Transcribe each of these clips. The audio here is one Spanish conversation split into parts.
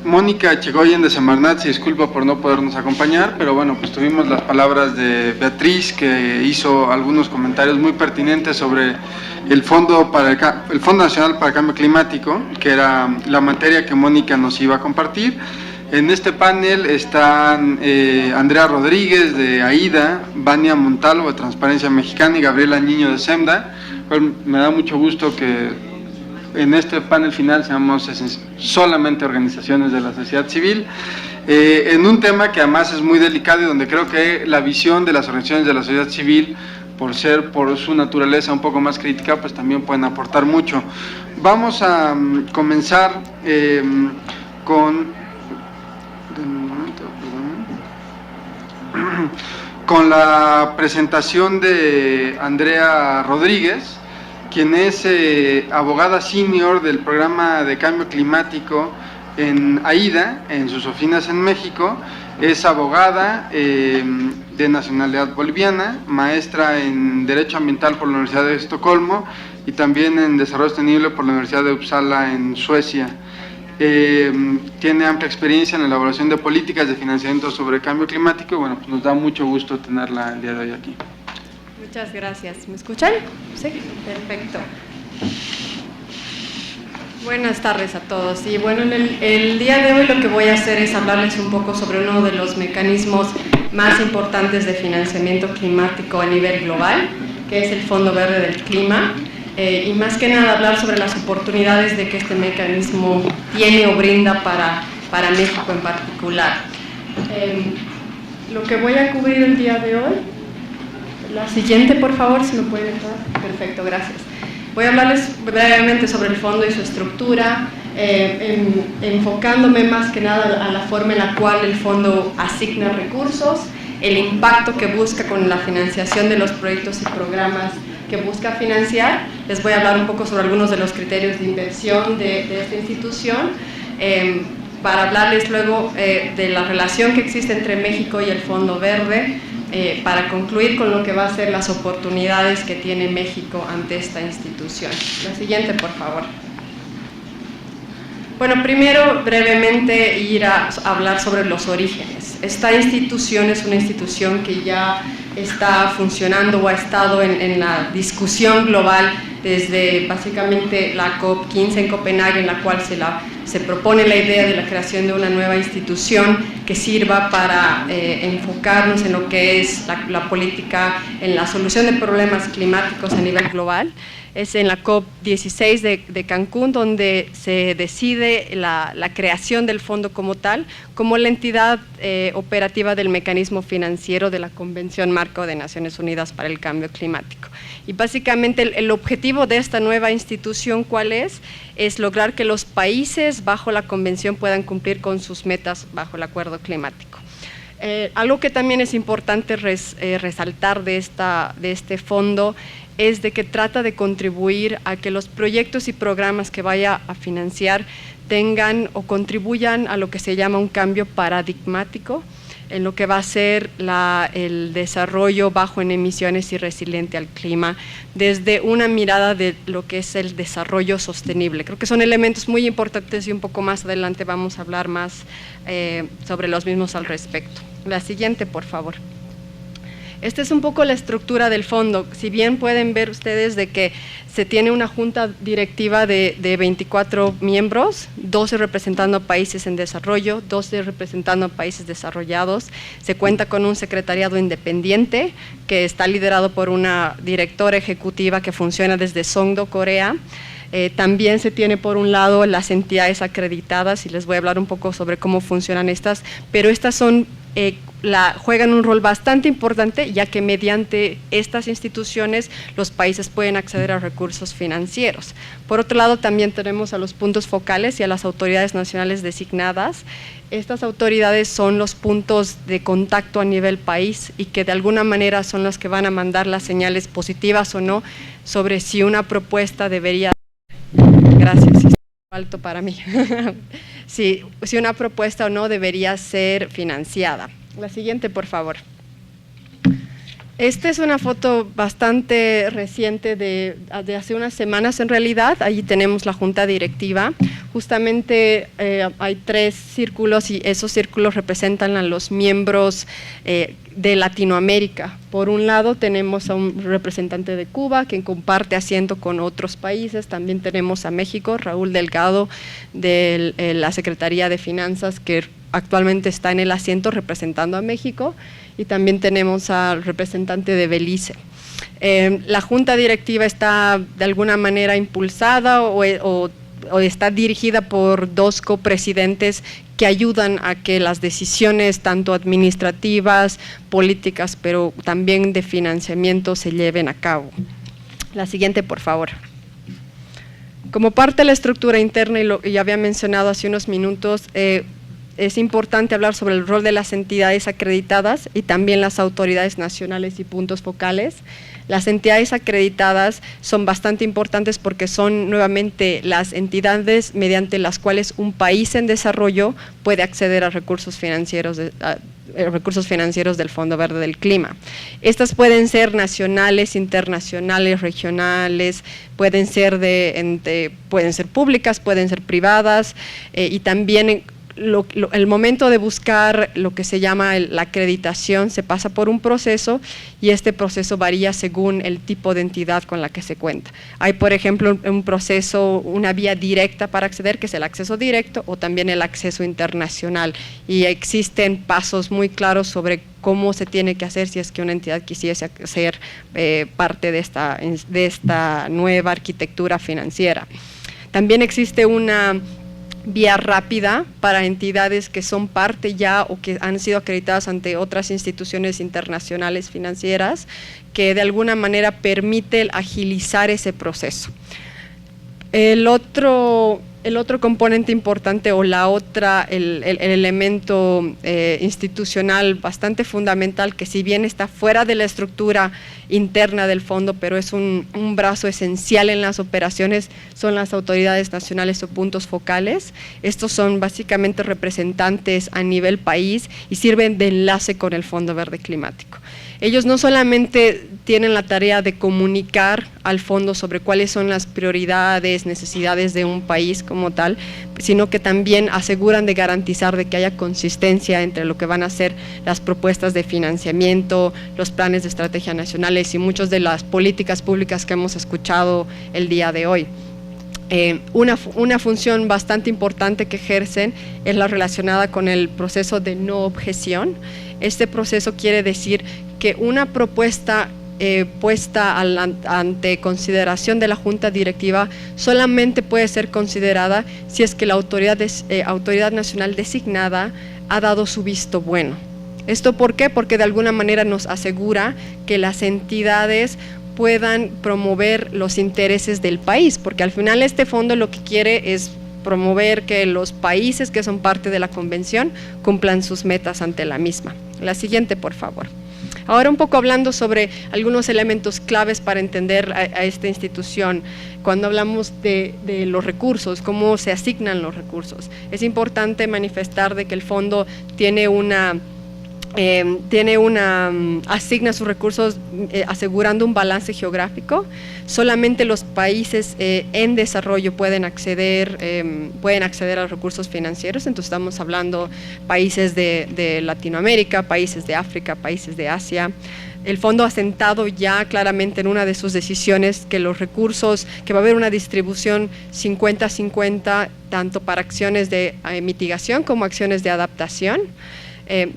Mónica Chegoyen de Semarnat se disculpa por no podernos acompañar, pero bueno, pues tuvimos las palabras de Beatriz, que hizo algunos comentarios muy pertinentes sobre el Fondo Nacional para el Cambio Climático, que era la materia que Mónica nos iba a compartir. En este panel están Andrea Rodríguez de AIDA, Vania Montalvo de Transparencia Mexicana y Gabriela Niño de SEMDA. Pues me da mucho gusto que en este panel final seamos solamente organizaciones de la sociedad civil, en un tema que además es muy delicado y donde creo que la visión de las organizaciones de la sociedad civil, por su naturaleza un poco más crítica, pues también pueden aportar mucho. Vamos a comenzar con la presentación de Andrea Rodríguez, quien es abogada senior del programa de cambio climático en AIDA, en sus oficinas en México. Es abogada de nacionalidad boliviana, maestra en Derecho Ambiental por la Universidad de Estocolmo y también en Desarrollo Sostenible por la Universidad de Uppsala en Suecia. Tiene amplia experiencia en la elaboración de políticas de financiamiento sobre cambio climático y bueno, pues nos da mucho gusto tenerla el día de hoy aquí. Muchas gracias. ¿Me escuchan? Sí, perfecto. Buenas tardes a todos. Y bueno, el día de hoy lo que voy a hacer es hablarles un poco sobre uno de los mecanismos más importantes de financiamiento climático a nivel global, que es el Fondo Verde del Clima, y más que nada hablar sobre las oportunidades de que este mecanismo tiene o brinda para México en particular. Lo que voy a cubrir el día de hoy, la siguiente por favor, si me pueden entrar. Perfecto, gracias. Voy a hablarles brevemente sobre el fondo y su estructura, enfocándome más que nada a la forma en la cual el fondo asigna recursos, el impacto que busca con la financiación de los proyectos y programas que busca financiar. Les voy a hablar un poco sobre algunos de los criterios de inversión de esta institución, para hablarles luego de la relación que existe entre México y el Fondo Verde, para concluir con lo que va a ser las oportunidades que tiene México ante esta institución. La siguiente, por favor. Bueno, primero brevemente ir a hablar sobre los orígenes. Esta institución es una institución que ya está funcionando o ha estado en la discusión global desde básicamente la COP15 en Copenhague, en la cual se propone la idea de la creación de una nueva institución que sirva para enfocarnos en lo que es la política, en la solución de problemas climáticos a nivel global. Es en la COP16 de Cancún donde se decide la creación del fondo como tal, como la entidad operativa del mecanismo financiero de la Convención Marco de Naciones Unidas para el Cambio Climático. Y básicamente el objetivo de esta nueva institución, ¿cuál es? Es lograr que los países bajo la convención puedan cumplir con sus metas bajo el acuerdo climático. Algo que también es importante resaltar de este fondo es de que trata de contribuir a que los proyectos y programas que vaya a financiar tengan o contribuyan a lo que se llama un cambio paradigmático en lo que va a ser el desarrollo bajo en emisiones y resiliente al clima, desde una mirada de lo que es el desarrollo sostenible. Creo que son elementos muy importantes y un poco más adelante vamos a hablar más sobre los mismos al respecto. La siguiente, por favor. Esta es un poco la estructura del fondo. Si bien pueden ver ustedes de que se tiene una junta directiva de 24 miembros, 12 representando países en desarrollo, 12 representando países desarrollados. Se cuenta con un secretariado independiente que está liderado por una directora ejecutiva que funciona desde Songdo, Corea. También se tiene por un lado las entidades acreditadas y les voy a hablar un poco sobre cómo funcionan estas, pero estas son juegan un rol bastante importante ya que mediante estas instituciones los países pueden acceder a recursos financieros. Por otro lado también tenemos a los puntos focales y a las autoridades nacionales designadas. Estas autoridades son los puntos de contacto a nivel país y que de alguna manera son los que van a mandar las señales positivas o no sobre si una propuesta debería… Gracias, es alto para mí. Si una propuesta o no debería ser financiada. La siguiente, por favor. Esta es una foto bastante reciente de hace unas semanas en realidad. Allí tenemos la junta directiva. Justamente hay 3 círculos y esos círculos representan a los miembros de Latinoamérica. Por un lado tenemos a un representante de Cuba que comparte asiento con otros países. También tenemos a México, Raúl Delgado de la Secretaría de Finanzas, que actualmente está en el asiento representando a México. Y también tenemos al representante de Belice. La junta directiva está de alguna manera impulsada o está dirigida por 2 copresidentes que ayudan a que las decisiones tanto administrativas, políticas, pero también de financiamiento se lleven a cabo. La siguiente, por favor. Como parte de la estructura interna, y lo ya había mencionado hace unos minutos, es importante hablar sobre el rol de las entidades acreditadas y también las autoridades nacionales y puntos focales. Las entidades acreditadas son bastante importantes porque son nuevamente las entidades mediante las cuales un país en desarrollo puede acceder a recursos financieros del Fondo Verde del Clima. Estas pueden ser nacionales, internacionales, regionales, pueden ser públicas, pueden ser privadas y también el momento de buscar lo que se llama la acreditación se pasa por un proceso y este proceso varía según el tipo de entidad con la que se cuenta. Hay, por ejemplo, un proceso, una vía directa para acceder, que es el acceso directo, o también el acceso internacional, y existen pasos muy claros sobre cómo se tiene que hacer si es que una entidad quisiese ser parte de esta nueva arquitectura financiera. También existe una vía rápida para entidades que son parte ya o que han sido acreditadas ante otras instituciones internacionales financieras, que de alguna manera permite agilizar ese proceso. El otro componente importante o el elemento institucional bastante fundamental, que si bien está fuera de la estructura interna del fondo, pero es un brazo esencial en las operaciones, son las autoridades nacionales o puntos focales. Estos son básicamente representantes a nivel país y sirven de enlace con el Fondo Verde Climático. Ellos no solamente tienen la tarea de comunicar al fondo sobre cuáles son las prioridades, necesidades de un país como tal, sino que también aseguran de garantizar de que haya consistencia entre lo que van a ser las propuestas de financiamiento, los planes de estrategia nacionales y muchas de las políticas públicas que hemos escuchado el día de hoy. Una función bastante importante que ejercen es la relacionada con el proceso de no objeción. Este proceso quiere decir que una propuesta puesta ante consideración de la Junta Directiva solamente puede ser considerada si es que la autoridad nacional designada ha dado su visto bueno. ¿Esto por qué? Porque de alguna manera nos asegura que las entidades puedan promover los intereses del país, porque al final este fondo lo que quiere es promover que los países que son parte de la convención cumplan sus metas ante la misma. La siguiente, por favor. Ahora un poco hablando sobre algunos elementos claves para entender a esta institución. Cuando hablamos de los recursos, cómo se asignan los recursos, es importante manifestar de que el fondo asigna sus recursos asegurando un balance geográfico. Solamente los países en desarrollo pueden acceder a los recursos financieros. Entonces estamos hablando países de Latinoamérica, países de África, países de Asia. El fondo ha sentado ya claramente en una de sus decisiones que los recursos, que va a haber una distribución 50-50 tanto para acciones de mitigación como acciones de adaptación.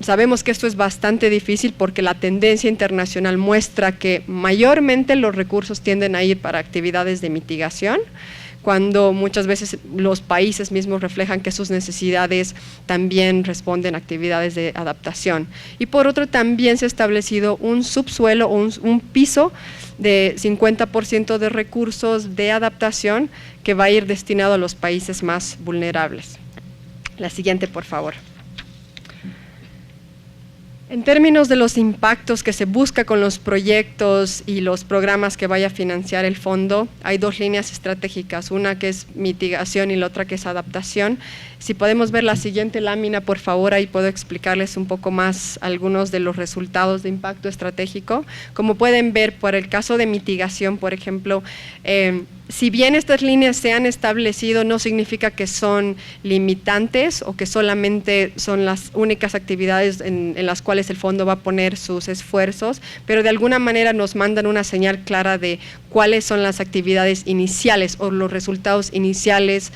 Sabemos que esto es bastante difícil porque la tendencia internacional muestra que mayormente los recursos tienden a ir para actividades de mitigación, cuando muchas veces los países mismos reflejan que sus necesidades también responden a actividades de adaptación. Y por otro, también se ha establecido un subsuelo o un piso de 50% de recursos de adaptación que va a ir destinado a los países más vulnerables. La siguiente, por favor. En términos de los impactos que se busca con los proyectos y los programas que vaya a financiar el fondo, hay dos líneas estratégicas, una que es mitigación y la otra que es adaptación. Si podemos ver la siguiente lámina, por favor, ahí puedo explicarles un poco más algunos de los resultados de impacto estratégico. Como pueden ver, por el caso de mitigación, por ejemplo, si bien estas líneas se han establecido, no significa que son limitantes o que solamente son las únicas actividades en las cuales el fondo va a poner sus esfuerzos, pero de alguna manera nos mandan una señal clara de cuáles son las actividades iniciales o los resultados iniciales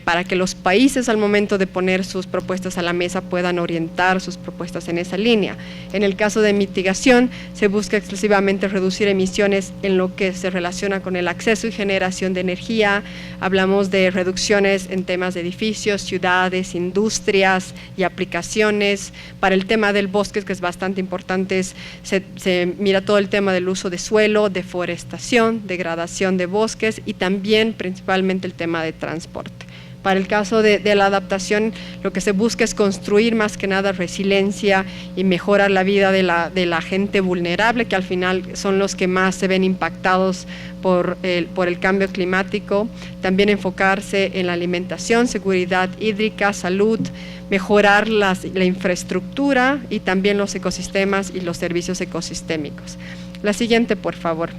para que los países al momento de poner sus propuestas a la mesa puedan orientar sus propuestas en esa línea. En el caso de mitigación, se busca exclusivamente reducir emisiones en lo que se relaciona con el acceso y generación de energía. Hablamos de reducciones en temas de edificios, ciudades, industrias y aplicaciones. Para el tema del bosque, que es bastante importante, se mira todo el tema del uso de suelo, deforestación, degradación de bosques y también principalmente el tema de transporte. Para el caso de la adaptación, lo que se busca es construir más que nada resiliencia y mejorar la vida de la gente vulnerable, que al final son los que más se ven impactados por el cambio climático. También enfocarse en la alimentación, seguridad hídrica, salud, mejorar la infraestructura y también los ecosistemas y los servicios ecosistémicos. La siguiente, por favor.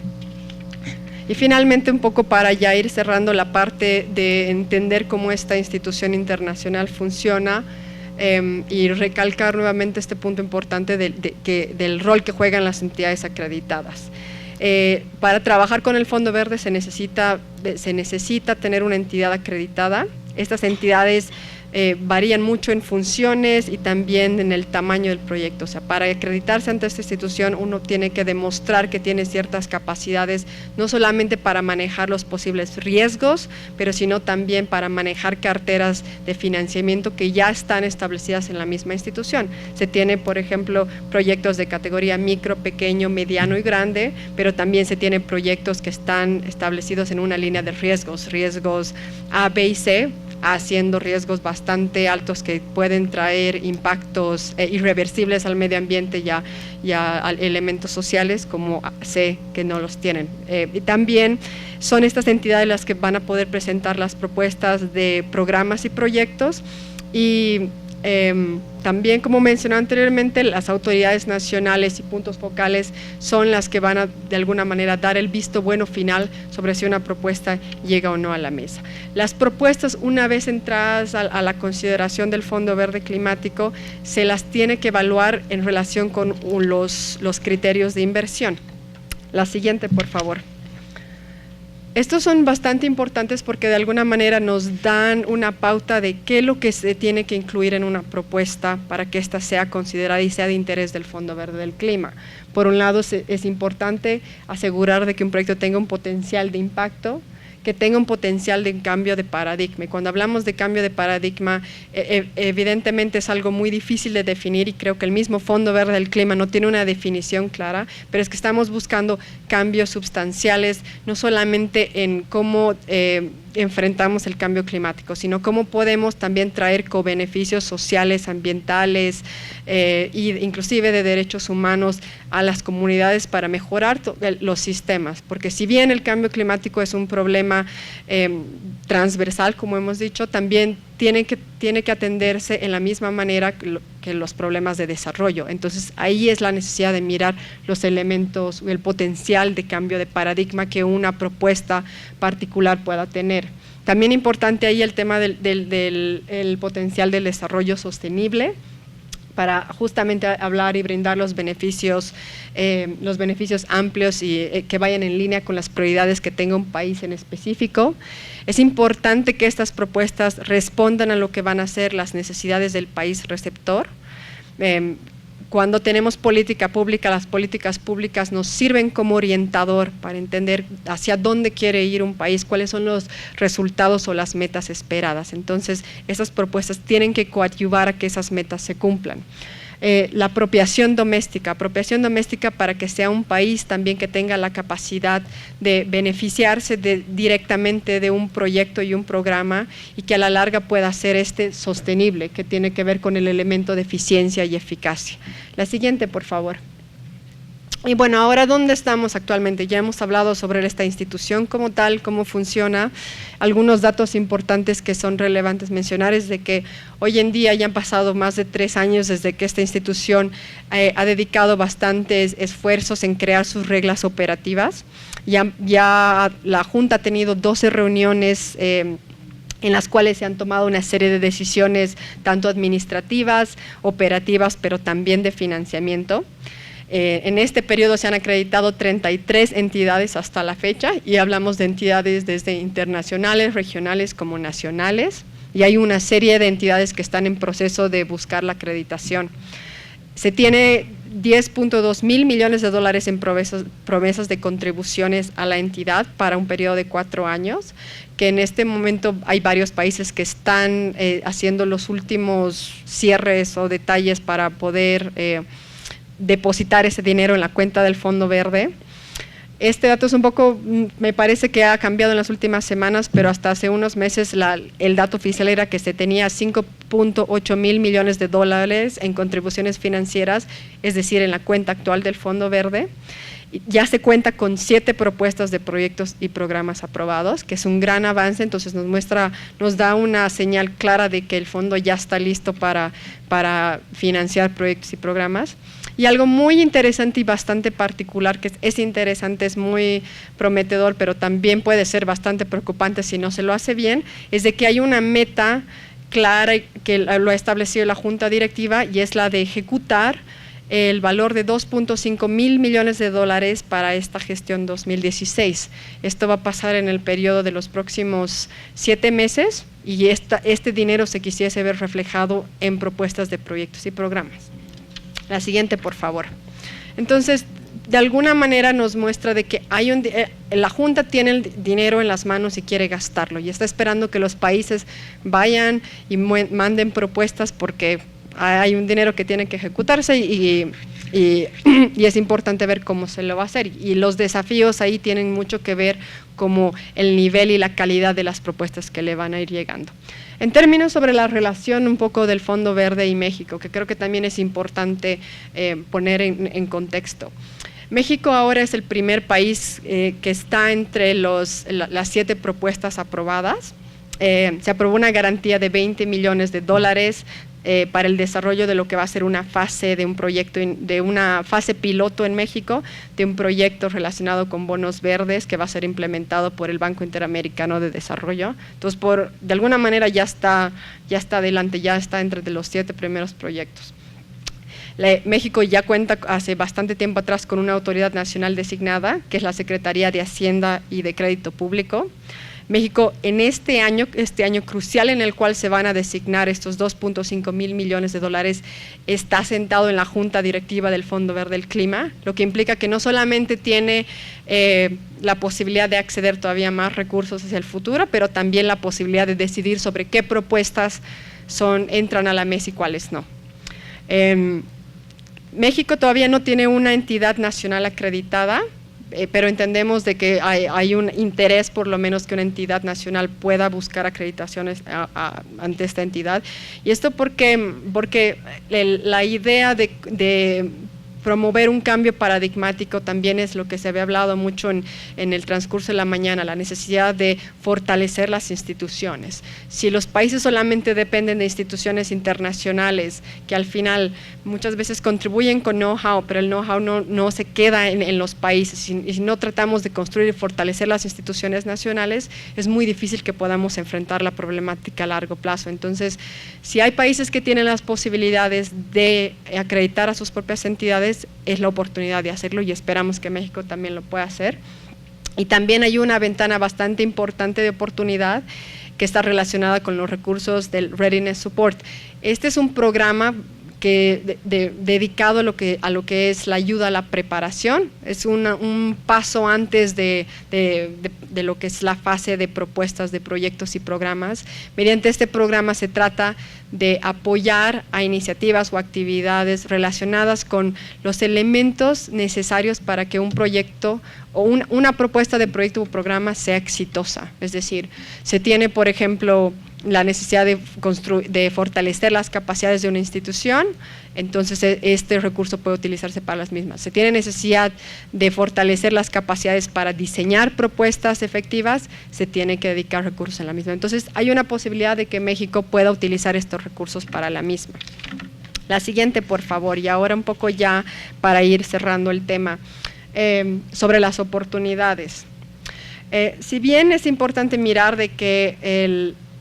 Y finalmente, un poco para ya ir cerrando la parte de entender cómo esta institución internacional funciona y recalcar nuevamente este punto importante del rol que juegan las entidades acreditadas. Para trabajar con el Fondo Verde se necesita tener una entidad acreditada. Estas entidades varían mucho en funciones y también en el tamaño del proyecto. O sea, para acreditarse ante esta institución uno tiene que demostrar que tiene ciertas capacidades, no solamente para manejar los posibles riesgos, pero sino también para manejar carteras de financiamiento que ya están establecidas en la misma institución. Se tiene, por ejemplo, proyectos de categoría micro, pequeño, mediano y grande, pero también se tienen proyectos que están establecidos en una línea de riesgos A, B y C, haciendo riesgos bastante altos que pueden traer impactos irreversibles al medio ambiente y a elementos sociales, como C, que no los tienen. Y también son estas entidades las que van a poder presentar las propuestas de programas y proyectos y también, como mencioné anteriormente, las autoridades nacionales y puntos focales son las que van a, de alguna manera, dar el visto bueno final sobre si una propuesta llega o no a la mesa. Las propuestas, una vez entradas a la consideración del Fondo Verde Climático, se las tiene que evaluar en relación con los criterios de inversión. La siguiente, por favor. Estos son bastante importantes porque de alguna manera nos dan una pauta de qué es lo que se tiene que incluir en una propuesta para que ésta sea considerada y sea de interés del Fondo Verde del Clima. Por un lado, es importante asegurar de que un proyecto tenga un potencial de impacto, que tenga un potencial de cambio de paradigma. Y cuando hablamos de cambio de paradigma, evidentemente es algo muy difícil de definir y creo que el mismo Fondo Verde del Clima no tiene una definición clara, pero es que estamos buscando cambios sustanciales, no solamente en cómo enfrentamos el cambio climático, sino cómo podemos también traer cobeneficios sociales, ambientales e inclusive de derechos humanos a las comunidades para mejorar los sistemas, porque si bien el cambio climático es un problema transversal, como hemos dicho, también tiene que atenderse en la misma manera que los problemas de desarrollo. Entonces ahí es la necesidad de mirar los elementos, el potencial de cambio de paradigma que una propuesta particular pueda tener. También importante ahí el tema del potencial del desarrollo sostenible, para justamente hablar y brindar los beneficios amplios y que vayan en línea con las prioridades que tenga un país en específico. Es importante que estas propuestas respondan a lo que van a ser las necesidades del país receptor. Cuando tenemos política pública, las políticas públicas nos sirven como orientador para entender hacia dónde quiere ir un país, cuáles son los resultados o las metas esperadas. Entonces, esas propuestas tienen que coadyuvar a que esas metas se cumplan. la apropiación doméstica para que sea un país también que tenga la capacidad de beneficiarse directamente de un proyecto y un programa y que a la larga pueda ser sostenible, que tiene que ver con el elemento de eficiencia y eficacia. La siguiente, por favor. Y bueno, ahora, ¿dónde estamos actualmente? Ya hemos hablado sobre esta institución como tal, cómo funciona. Algunos datos importantes que son relevantes mencionar es de que hoy en día ya han pasado más de 3 años desde que esta institución ha dedicado bastantes esfuerzos en crear sus reglas operativas. Ya la Junta ha tenido 12 reuniones en las cuales se han tomado una serie de decisiones, tanto administrativas, operativas, pero también de financiamiento. En este periodo se han acreditado 33 entidades hasta la fecha y hablamos de entidades desde internacionales, regionales como nacionales, y hay una serie de entidades que están en proceso de buscar la acreditación. Se tiene 10.2 mil millones de dólares en promesas de contribuciones a la entidad para un periodo de 4 años, que en este momento hay varios países que están haciendo los últimos cierres o detalles para poder depositar ese dinero en la cuenta del Fondo Verde. Este dato es un poco, me parece que ha cambiado en las últimas semanas, pero hasta hace unos meses el dato oficial era que se tenía 5.8 mil millones de dólares en contribuciones financieras, es decir, en la cuenta actual del Fondo Verde. Ya se cuenta con 7 propuestas de proyectos y programas aprobados, que es un gran avance, entonces nos da una señal clara de que el fondo ya está listo para financiar proyectos y programas. Y algo muy interesante y bastante particular, que es interesante, es muy prometedor, pero también puede ser bastante preocupante si no se lo hace bien, es de que hay una meta clara que lo ha establecido la Junta Directiva y es la de ejecutar el valor de 2.5 mil millones de dólares para esta gestión 2016. Esto va a pasar en el periodo de los próximos 7 meses y este dinero se quisiese ver reflejado en propuestas de proyectos y programas. La siguiente, por favor. Entonces, de alguna manera nos muestra de que la Junta tiene el dinero en las manos y quiere gastarlo y está esperando que los países vayan y manden propuestas porque hay un dinero que tiene que ejecutarse y es importante ver cómo se lo va a hacer. Y los desafíos ahí tienen mucho que ver como el nivel y la calidad de las propuestas que le van a ir llegando. En términos sobre la relación un poco del Fondo Verde y México, que creo que también es importante poner en contexto. México ahora es el primer país que está entre las 7 propuestas aprobadas. Se aprobó una garantía de 20 millones de dólares para el desarrollo de lo que va a ser una fase de un proyecto, de una fase piloto en México, de un proyecto relacionado con bonos verdes que va a ser implementado por el Banco Interamericano de Desarrollo. Entonces, de alguna manera ya está adelante, ya está entre los 7 primeros proyectos. México ya cuenta hace bastante tiempo atrás con una autoridad nacional designada, que es la Secretaría de Hacienda y de Crédito Público. México en este año crucial en el cual se van a designar estos 2.5 mil millones de dólares, está sentado en la Junta Directiva del Fondo Verde del Clima, lo que implica que no solamente tiene la posibilidad de acceder todavía a más recursos hacia el futuro, pero también la posibilidad de decidir sobre qué propuestas entran a la mesa y cuáles no. México todavía no tiene una entidad nacional acreditada, pero entendemos de que hay un interés por lo menos que una entidad nacional pueda buscar acreditaciones ante esta entidad. Y esto porque la idea de promover un cambio paradigmático también es lo que se había hablado mucho en el transcurso de la mañana, la necesidad de fortalecer las instituciones. Si los países solamente dependen de instituciones internacionales que al final muchas veces contribuyen con know-how, pero el know-how no se queda en los países, y si no tratamos de construir y fortalecer las instituciones nacionales, es muy difícil que podamos enfrentar la problemática a largo plazo. Entonces, si hay países que tienen las posibilidades de acreditar a sus propias entidades, es la oportunidad de hacerlo y esperamos que México también lo pueda hacer. Y también hay una ventana bastante importante de oportunidad que está relacionada con los recursos del Readiness Support. Este es un programa dedicado a lo que es la ayuda a la preparación. Es un paso antes de lo que es la fase de propuestas de proyectos y programas. Mediante este programa se trata de apoyar a iniciativas o actividades relacionadas con los elementos necesarios para que un proyecto o una propuesta de proyecto o programa sea exitosa. Es decir, se tiene, por ejemplo, la necesidad de fortalecer las capacidades de una institución, entonces este recurso puede utilizarse para las mismas. Se tiene necesidad de fortalecer las capacidades para diseñar propuestas efectivas, se tiene que dedicar recursos en la misma. Entonces hay una posibilidad de que México pueda utilizar estos recursos para la misma. La siguiente, por favor, y ahora un poco ya para ir cerrando el tema, sobre las oportunidades. Si bien es importante mirar de que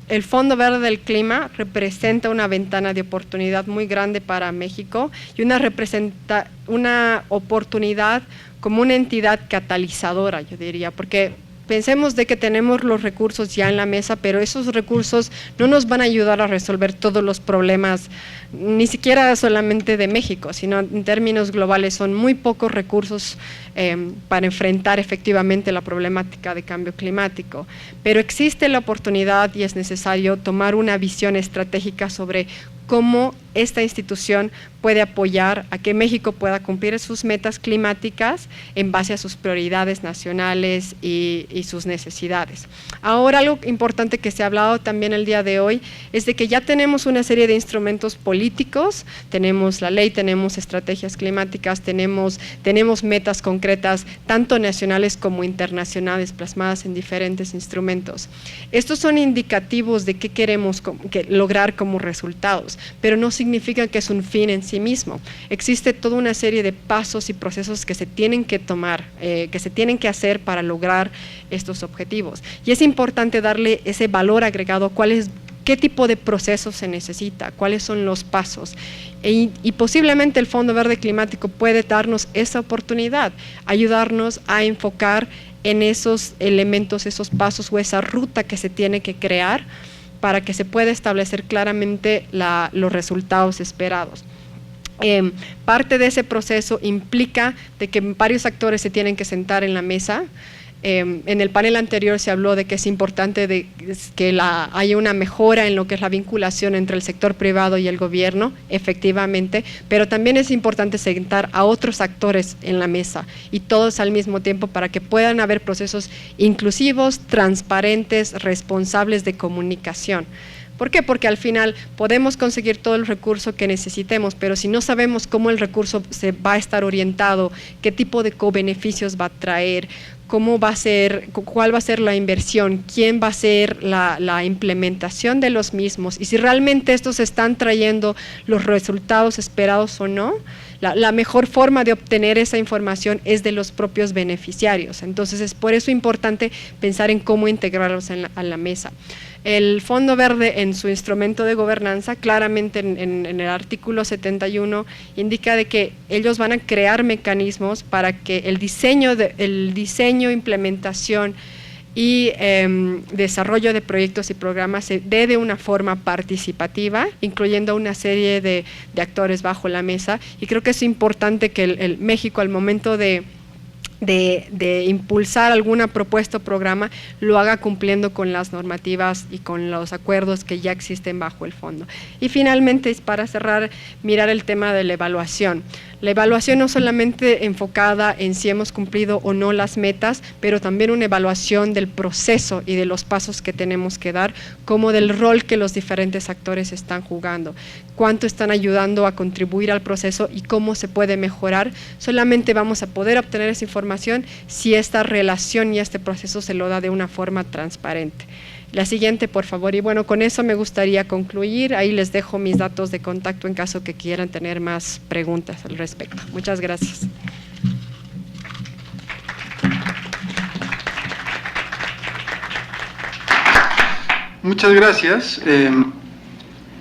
el Fondo Verde del Clima representa una ventana de oportunidad muy grande para México y una oportunidad como una entidad catalizadora, yo diría, porque pensemos de que tenemos los recursos ya en la mesa, pero esos recursos no nos van a ayudar a resolver todos los problemas, ni siquiera solamente de México, sino en términos globales son muy pocos recursos para enfrentar efectivamente la problemática de cambio climático. Pero existe la oportunidad y es necesario tomar una visión estratégica sobre cómo esta institución puede apoyar a que México pueda cumplir sus metas climáticas en base a sus prioridades nacionales y sus necesidades. Ahora, algo importante que se ha hablado también el día de hoy es de que ya tenemos una serie de instrumentos políticos, tenemos la ley, tenemos estrategias climáticas, tenemos metas concretas, tanto nacionales como internacionales, plasmadas en diferentes instrumentos. Estos son indicativos de qué queremos lograr como resultados, pero no significa que es un fin en sí mismo. Existe toda una serie de pasos y procesos que se tienen que tomar, que se tienen que hacer para lograr estos objetivos. Y es importante darle ese valor agregado, qué tipo de proceso se necesita, cuáles son los pasos. Y posiblemente el Fondo Verde Climático puede darnos esa oportunidad, ayudarnos a enfocar en esos elementos, esos pasos o esa ruta que se tiene que crear para que se pueda establecer claramente los resultados esperados. Parte de ese proceso implica de que varios actores se tienen que sentar en la mesa. En el panel anterior se habló de que es importante que haya una mejora en lo que es la vinculación entre el sector privado y el gobierno, efectivamente, pero también es importante sentar a otros actores en la mesa y todos al mismo tiempo para que puedan haber procesos inclusivos, transparentes, responsables de comunicación. ¿Por qué? Porque al final podemos conseguir todo el recurso que necesitemos, pero si no sabemos cómo el recurso se va a estar orientado, qué tipo de cobeneficios va a traer, cuál va a ser la inversión, quién va a ser la implementación de los mismos y si realmente estos están trayendo los resultados esperados o no, la mejor forma de obtener esa información es de los propios beneficiarios. Entonces es por eso importante pensar en cómo integrarlos a la mesa. El Fondo Verde en su instrumento de gobernanza, claramente en el artículo 71, indica de que ellos van a crear mecanismos para que el diseño, implementación y desarrollo de proyectos y programas se dé de una forma participativa, incluyendo una serie de actores bajo la mesa, y creo que es importante que el México al momento de impulsar alguna propuesta o programa, lo haga cumpliendo con las normativas y con los acuerdos que ya existen bajo el fondo. Y finalmente, para cerrar, mirar el tema de la evaluación. La evaluación no solamente enfocada en si hemos cumplido o no las metas, pero también una evaluación del proceso y de los pasos que tenemos que dar, como del rol que los diferentes actores están jugando, cuánto están ayudando a contribuir al proceso y cómo se puede mejorar. Solamente vamos a poder obtener esa información si esta relación y este proceso se lo da de una forma transparente. La siguiente, por favor. Y bueno, con eso me gustaría concluir. Ahí les dejo mis datos de contacto en caso que quieran tener más preguntas al respecto. Muchas gracias. Muchas gracias.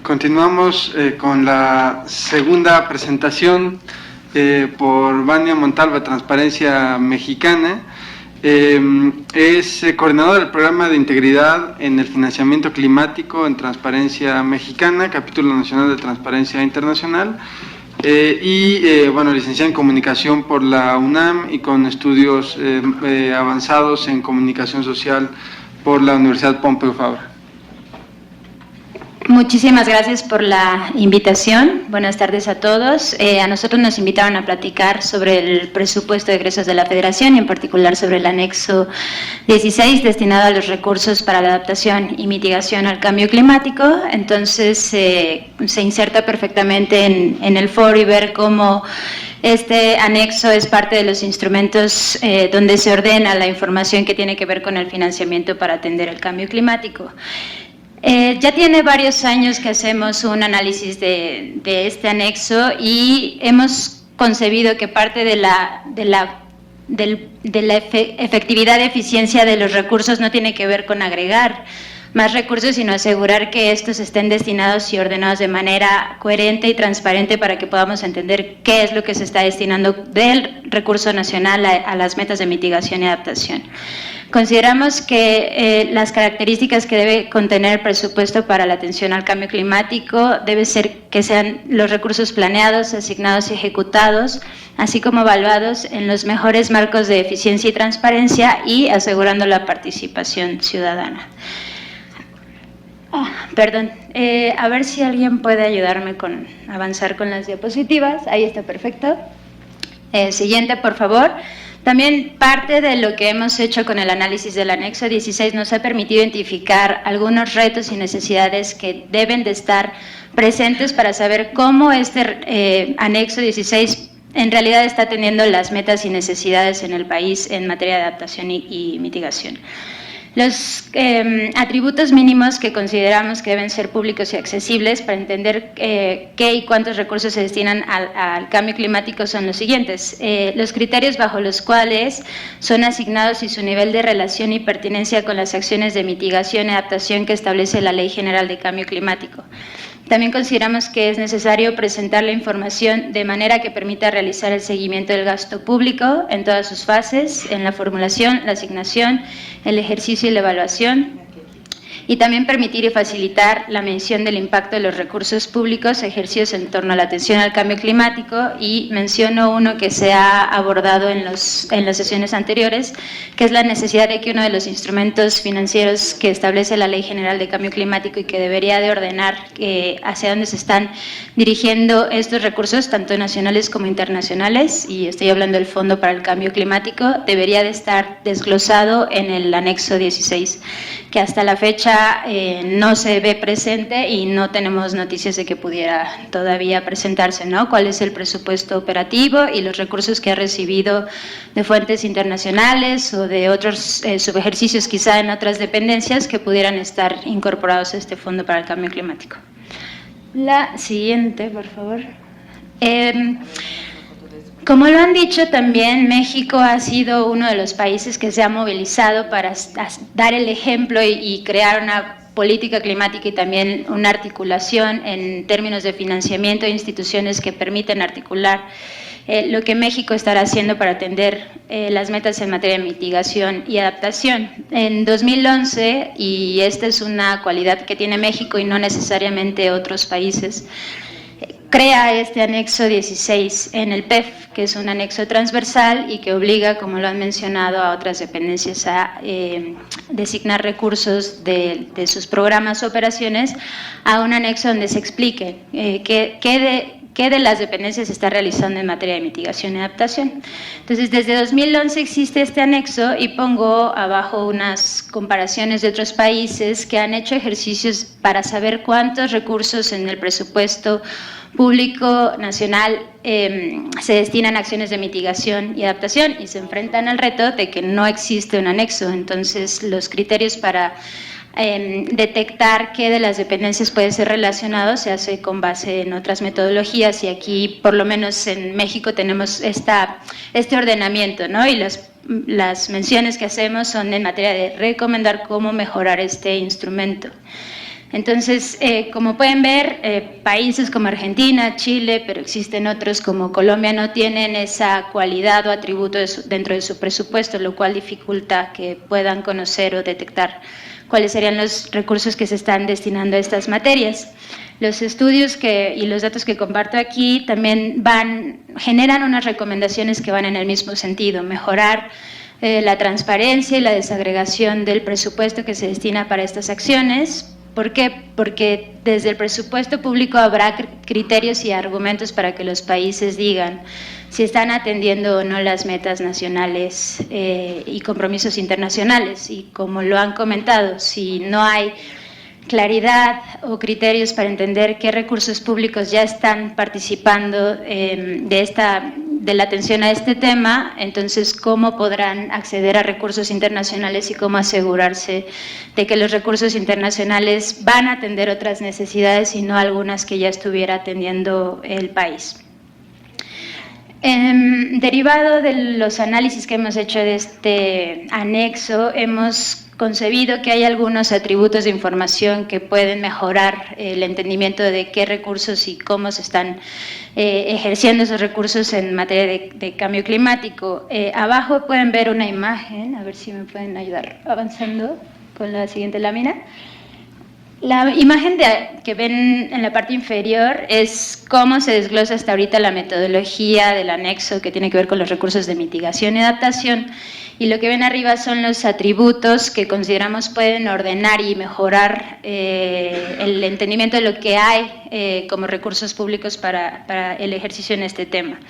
Continuamos con la segunda presentación por Vania Montalva, Transparencia Mexicana. Es coordinador del programa de integridad en el financiamiento climático en Transparencia Mexicana, capítulo nacional de Transparencia Internacional, bueno, licenciado en comunicación por la UNAM y con estudios avanzados en comunicación social por la Universidad Pompeu Fabra. Muchísimas gracias por la invitación. Buenas tardes a todos. A nosotros nos invitaron a platicar sobre el presupuesto de egresos de la Federación y en particular sobre el anexo 16 destinado a los recursos para la adaptación y mitigación al cambio climático. Entonces se inserta perfectamente en el foro y ver cómo este anexo es parte de los instrumentos donde se ordena la información que tiene que ver con el financiamiento para atender el cambio climático. Ya tiene varios años que hacemos un análisis de este anexo y hemos concebido que parte de la efectividad y eficiencia de los recursos no tiene que ver con agregar más recursos, sino asegurar que estos estén destinados y ordenados de manera coherente y transparente para que podamos entender qué es lo que se está destinando del recurso nacional a las metas de mitigación y adaptación. Consideramos que las características que debe contener el presupuesto para la atención al cambio climático debe ser que sean los recursos planeados, asignados y ejecutados, así como evaluados en los mejores marcos de eficiencia y transparencia y asegurando la participación ciudadana. A ver si alguien puede ayudarme con avanzar con las diapositivas. Ahí está, perfecto. Siguiente, por favor. También parte de lo que hemos hecho con el análisis del anexo 16 nos ha permitido identificar algunos retos y necesidades que deben de estar presentes para saber cómo este anexo 16 en realidad está atendiendo las metas y necesidades en el país en materia de adaptación y mitigación. Los atributos mínimos que consideramos que deben ser públicos y accesibles para entender qué y cuántos recursos se destinan al cambio climático son los siguientes. Los criterios bajo los cuales son asignados y su nivel de relación y pertinencia con las acciones de mitigación y adaptación que establece la Ley General de Cambio Climático. También consideramos que es necesario presentar la información de manera que permita realizar el seguimiento del gasto público en todas sus fases, en la formulación, la asignación, el ejercicio y la evaluación, y también permitir y facilitar la medición del impacto de los recursos públicos ejercidos en torno a la atención al cambio climático. Y menciono uno que se ha abordado en las sesiones anteriores, que es la necesidad de que uno de los instrumentos financieros que establece la Ley General de Cambio Climático y que debería de ordenar hacia dónde se están dirigiendo estos recursos, tanto nacionales como internacionales, y estoy hablando del Fondo para el Cambio Climático, debería de estar desglosado en el anexo 16, que hasta la fecha no se ve presente y no tenemos noticias de que pudiera todavía presentarse, ¿no? ¿Cuál es el presupuesto operativo y los recursos que ha recibido de fuentes internacionales o de otros subejercicios quizá en otras dependencias que pudieran estar incorporados a este Fondo para el Cambio Climático? La siguiente, por favor. Como lo han dicho también, México ha sido uno de los países que se ha movilizado para dar el ejemplo y crear una política climática y también una articulación en términos de financiamiento de instituciones que permiten articular lo que México estará haciendo para atender las metas en materia de mitigación y adaptación. En 2011, y esta es una cualidad que tiene México y no necesariamente otros países, crea este anexo 16 en el PEF, que es un anexo transversal y que obliga, como lo han mencionado, a otras dependencias a designar recursos de sus programas o operaciones a un anexo donde se explique qué de las dependencias se está realizando en materia de mitigación y adaptación. Entonces, desde 2011 existe este anexo y pongo abajo unas comparaciones de otros países que han hecho ejercicios para saber cuántos recursos en el presupuesto público nacional se destinan a acciones de mitigación y adaptación y se enfrentan al reto de que no existe un anexo. Entonces, los criterios para detectar qué de las dependencias puede ser relacionado se hace con base en otras metodologías y aquí, por lo menos en México, tenemos este ordenamiento, ¿no? Y las menciones que hacemos son en materia de recomendar cómo mejorar este instrumento. Entonces, como pueden ver, países como Argentina, Chile, pero existen otros como Colombia, no tienen esa cualidad o atributo dentro de su presupuesto, lo cual dificulta que puedan conocer o detectar cuáles serían los recursos que se están destinando a estas materias. Los estudios y los datos que comparto aquí también generan unas recomendaciones que van en el mismo sentido: mejorar la transparencia y la desagregación del presupuesto que se destina para estas acciones. ¿Por qué? Porque desde el presupuesto público habrá criterios y argumentos para que los países digan si están atendiendo o no las metas nacionales y compromisos internacionales. Y como lo han comentado, si no hay claridad o criterios para entender qué recursos públicos ya están participando de la atención a este tema, entonces cómo podrán acceder a recursos internacionales y cómo asegurarse de que los recursos internacionales van a atender otras necesidades y no algunas que ya estuviera atendiendo el país. Derivado de los análisis que hemos hecho de este anexo, hemos concebido que hay algunos atributos de información que pueden mejorar el entendimiento de qué recursos y cómo se están ejerciendo esos recursos en materia de cambio climático. Abajo pueden ver una imagen, a ver si me pueden ayudar avanzando con la siguiente lámina. La imagen que ven en la parte inferior es cómo se desglosa hasta ahorita la metodología del anexo que tiene que ver con los recursos de mitigación y adaptación, y lo que ven arriba son los atributos que consideramos pueden ordenar y mejorar el entendimiento de lo que hay como recursos públicos para el ejercicio en este tema.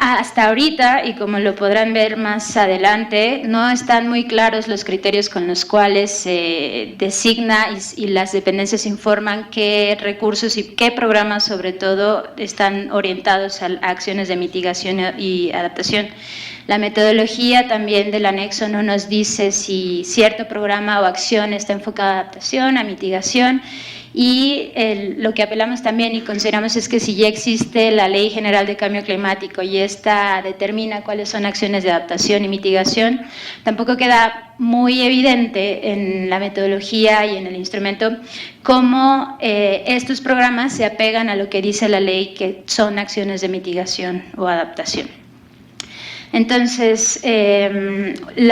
Hasta ahorita, y como lo podrán ver más adelante, no están muy claros los criterios con los cuales se designa y las dependencias informan qué recursos y qué programas, sobre todo, están orientados a acciones de mitigación y adaptación. La metodología también del anexo no nos dice si cierto programa o acción está enfocada a adaptación, a mitigación. Y lo que apelamos también y consideramos es que si ya existe la Ley General de Cambio Climático y esta determina cuáles son acciones de adaptación y mitigación, tampoco queda muy evidente en la metodología y en el instrumento cómo estos programas se apegan a lo que dice la ley que son acciones de mitigación o adaptación. Entonces,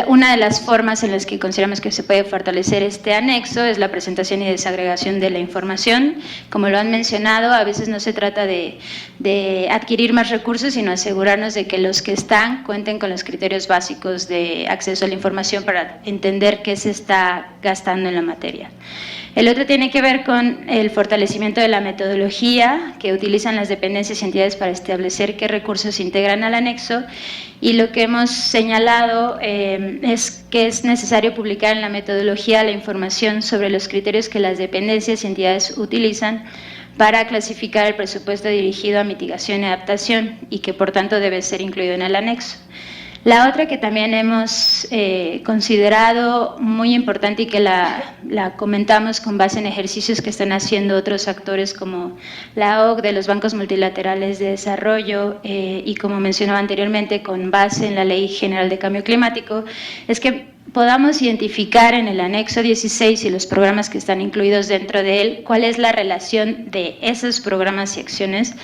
una de las formas en las que consideramos que se puede fortalecer este anexo es la presentación y desagregación de la información. Como lo han mencionado, a veces no se trata de adquirir más recursos, sino asegurarnos de que los que están cuenten con los criterios básicos de acceso a la información para entender qué se está gastando en la materia. El otro tiene que ver con el fortalecimiento de la metodología que utilizan las dependencias y entidades para establecer qué recursos se integran al anexo, y lo que hemos señalado es que es necesario publicar en la metodología la información sobre los criterios que las dependencias y entidades utilizan para clasificar el presupuesto dirigido a mitigación y adaptación y que por tanto debe ser incluido en el anexo. La otra que también hemos considerado muy importante y que la comentamos con base en ejercicios que están haciendo otros actores como la OCDE, los bancos multilaterales de desarrollo y como mencionaba anteriormente con base en la Ley General de Cambio Climático, es que podamos identificar en el anexo 16 y los programas que están incluidos dentro de él cuál es la relación de esos programas y acciones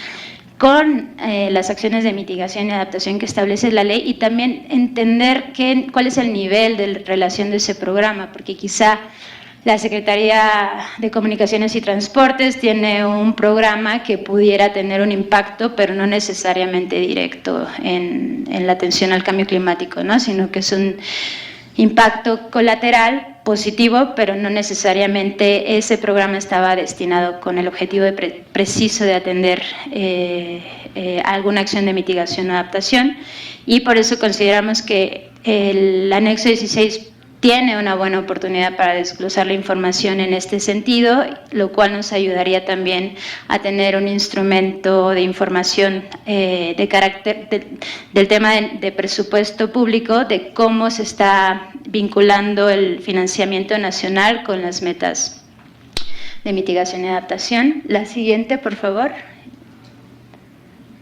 con las acciones de mitigación y adaptación que establece la ley, y también entender cuál es el nivel de relación de ese programa, porque quizá la Secretaría de Comunicaciones y Transportes tiene un programa que pudiera tener un impacto, pero no necesariamente directo en la atención al cambio climático, ¿no? Sino que es un impacto colateral positivo, pero no necesariamente ese programa estaba destinado con el objetivo preciso de atender alguna acción de mitigación o adaptación, y por eso consideramos que el anexo 16 tiene una buena oportunidad para desglosar la información en este sentido, lo cual nos ayudaría también a tener un instrumento de información de carácter del tema de presupuesto público, de cómo se está vinculando el financiamiento nacional con las metas de mitigación y adaptación. La siguiente, por favor.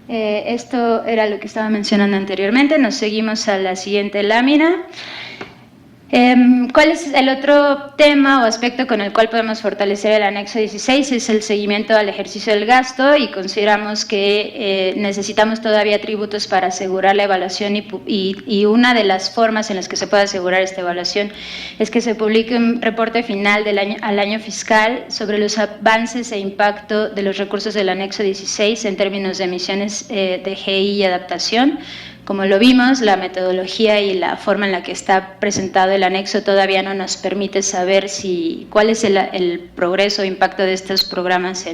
Esto era lo que estaba mencionando anteriormente. Nos seguimos a la siguiente lámina. ¿Cuál es el otro tema o aspecto con el cual podemos fortalecer el anexo 16? Es el seguimiento al ejercicio del gasto, y consideramos que necesitamos todavía tributos para asegurar la evaluación, y una de las formas en las que se puede asegurar esta evaluación es que se publique un reporte final al año fiscal sobre los avances e impacto de los recursos del anexo 16 en términos de emisiones de GI y adaptación. Como lo vimos, la metodología y la forma en la que está presentado el anexo todavía no nos permite saber cuál es el progreso o impacto de estos programas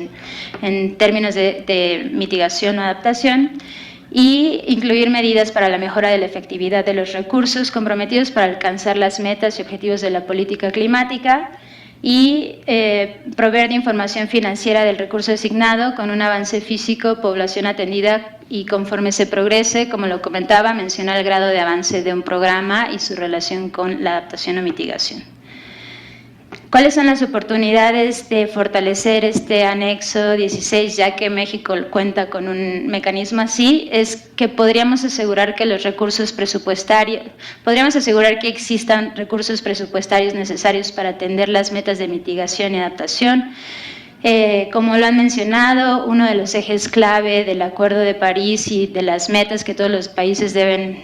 en términos de mitigación o adaptación, y incluir medidas para la mejora de la efectividad de los recursos comprometidos para alcanzar las metas y objetivos de la política climática, y proveer de información financiera del recurso asignado con un avance físico, población atendida, y conforme se progrese, como lo comentaba, mencionar el grado de avance de un programa y su relación con la adaptación o mitigación. ¿Cuáles son las oportunidades de fortalecer este anexo 16, ya que México cuenta con un mecanismo así? Es que podríamos asegurar que los recursos presupuestarios, que existan recursos presupuestarios necesarios para atender las metas de mitigación y adaptación. Como lo han mencionado, uno de los ejes clave del Acuerdo de París y de las metas que todos los países deben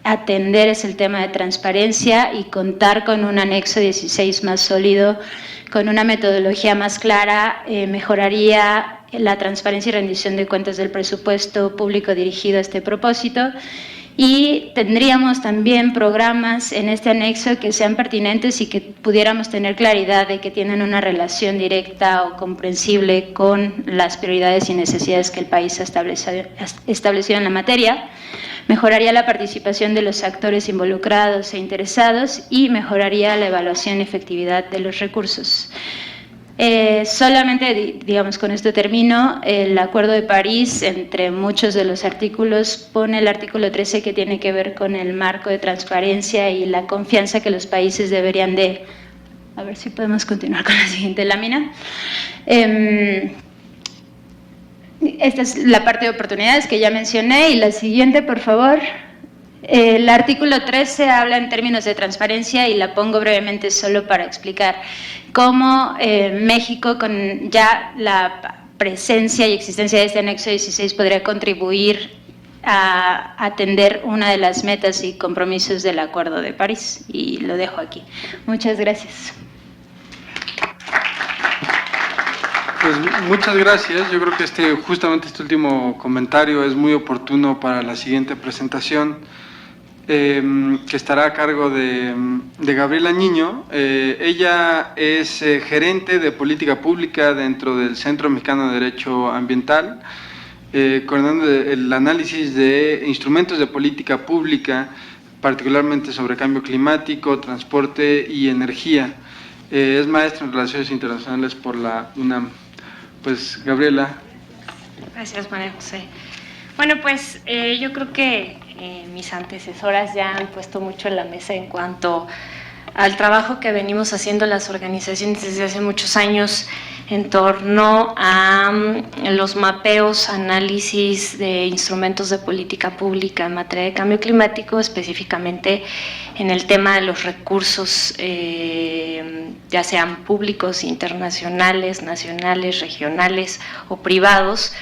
atender es el tema de transparencia, y contar con un anexo 16 más sólido, con una metodología más clara, mejoraría la transparencia y rendición de cuentas del presupuesto público dirigido a este propósito. Y tendríamos también programas en este anexo que sean pertinentes y que pudiéramos tener claridad de que tienen una relación directa o comprensible con las prioridades y necesidades que el país ha establecido en la materia. Mejoraría la participación de los actores involucrados e interesados, y mejoraría la evaluación y efectividad de los recursos. Solamente, digamos, con esto termino. El Acuerdo de París, entre muchos de los artículos, pone el artículo 13 que tiene que ver con el marco de transparencia y la confianza que los países deberían de... A ver si podemos continuar con la siguiente lámina. Esta es la parte de oportunidades que ya mencioné, y la siguiente, por favor. El artículo 13 habla en términos de transparencia, y la pongo brevemente solo para explicar cómo México, con ya la presencia y existencia de este anexo 16, podría contribuir a atender una de las metas y compromisos del Acuerdo de París. Y lo dejo aquí. Muchas gracias. Pues muchas gracias. Yo creo que justamente este último comentario es muy oportuno para la siguiente presentación, que estará a cargo de Gabriela Niño. Ella es gerente de política pública dentro del Centro Mexicano de Derecho Ambiental, coordinando el análisis de instrumentos de política pública, particularmente sobre cambio climático, transporte y energía. Es maestra en Relaciones Internacionales por la UNAM. Pues, Gabriela. Gracias, María José. Bueno, pues yo creo que mis antecesoras ya han puesto mucho en la mesa en cuanto al trabajo que venimos haciendo las organizaciones desde hace muchos años en torno a los mapeos, análisis de instrumentos de política pública en materia de cambio climático, específicamente en el tema de los recursos, ya sean públicos, internacionales, nacionales, regionales o privados,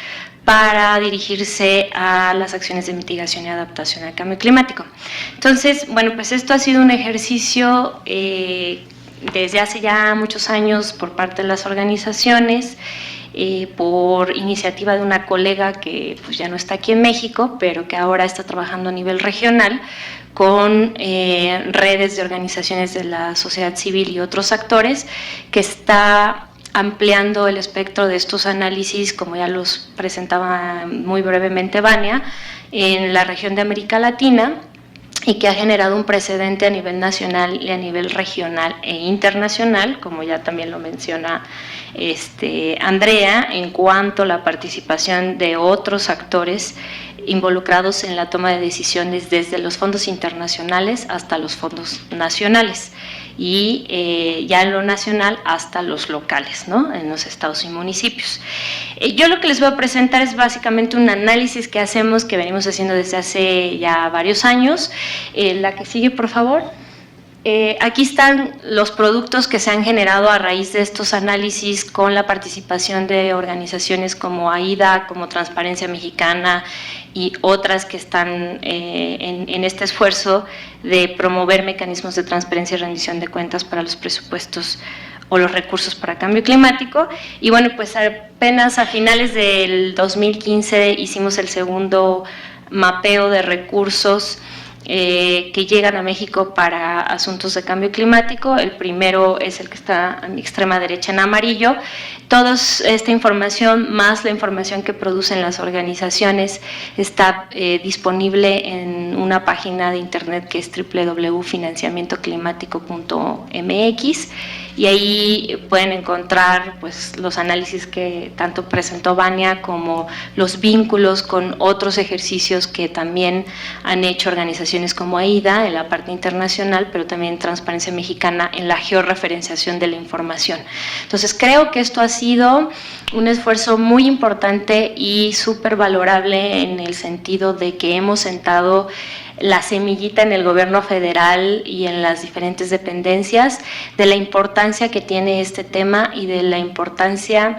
para dirigirse a las acciones de mitigación y adaptación al cambio climático. Entonces, bueno, pues esto ha sido un ejercicio desde hace ya muchos años por parte de las organizaciones, por iniciativa de una colega que pues ya no está aquí en México, pero que ahora está trabajando a nivel regional con redes de organizaciones de la sociedad civil y otros actores, que está ampliando el espectro de estos análisis, como ya los presentaba muy brevemente Vania, en la región de América Latina, y que ha generado un precedente a nivel nacional y a nivel regional e internacional, como ya también lo menciona Andrea, en cuanto a la participación de otros actores involucrados en la toma de decisiones desde los fondos internacionales hasta los fondos nacionales, y ya en lo nacional hasta los locales, ¿no?, en los estados y municipios. Yo lo que les voy a presentar es básicamente un análisis que hacemos, que venimos haciendo desde hace ya varios años. La que sigue, por favor. Aquí están los productos que se han generado a raíz de estos análisis con la participación de organizaciones como AIDA, como Transparencia Mexicana y otras que están en este esfuerzo de promover mecanismos de transparencia y rendición de cuentas para los presupuestos o los recursos para cambio climático. Y bueno, pues apenas a finales del 2015 hicimos el segundo mapeo de recursos que llegan a México para asuntos de cambio climático. El primero es el que está a mi extrema derecha en amarillo. Toda esta información, más la información que producen las organizaciones, está disponible en una página de internet que es www.financiamientoclimático.mx, y ahí pueden encontrar pues, los análisis que tanto presentó Vania como los vínculos con otros ejercicios que también han hecho organizaciones como AIDA en la parte internacional, pero también Transparencia Mexicana en la georreferenciación de la información. Entonces creo que esto ha sido un esfuerzo muy importante y súper valorable en el sentido de que hemos sentado la semillita en el gobierno federal y en las diferentes dependencias de la importancia que tiene este tema y de la importancia,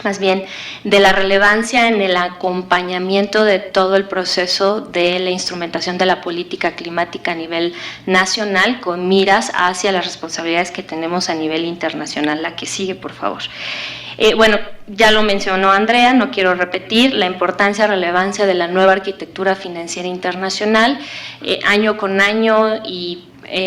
más bien, de la relevancia en el acompañamiento de todo el proceso de la instrumentación de la política climática a nivel nacional, con miras hacia las responsabilidades que tenemos a nivel internacional. La que sigue, por favor. Bueno, ya lo mencionó Andrea, no quiero repetir, la importancia, relevancia de la nueva arquitectura financiera internacional, año con año y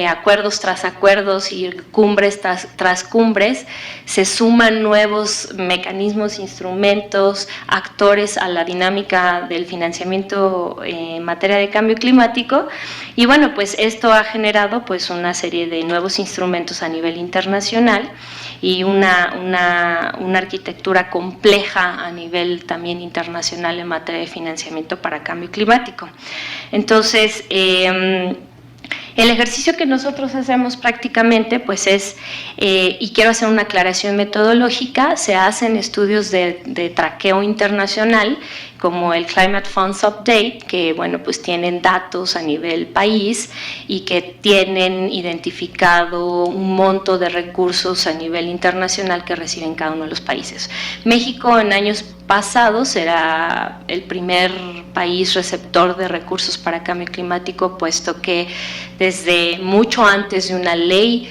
acuerdos tras acuerdos y cumbres tras cumbres, se suman nuevos mecanismos, instrumentos, actores a la dinámica del financiamiento en materia de cambio climático, y bueno, pues esto ha generado pues una serie de nuevos instrumentos a nivel internacional y una arquitectura compleja a nivel también internacional en materia de financiamiento para cambio climático. Entonces, el ejercicio que nosotros hacemos prácticamente pues es, y quiero hacer una aclaración metodológica, se hacen estudios de traqueo internacional como el Climate Funds Update, que bueno, pues tienen datos a nivel país y que tienen identificado un monto de recursos a nivel internacional que reciben cada uno de los países. México en años pasados era el primer país receptor de recursos para cambio climático, puesto que desde mucho antes de una ley,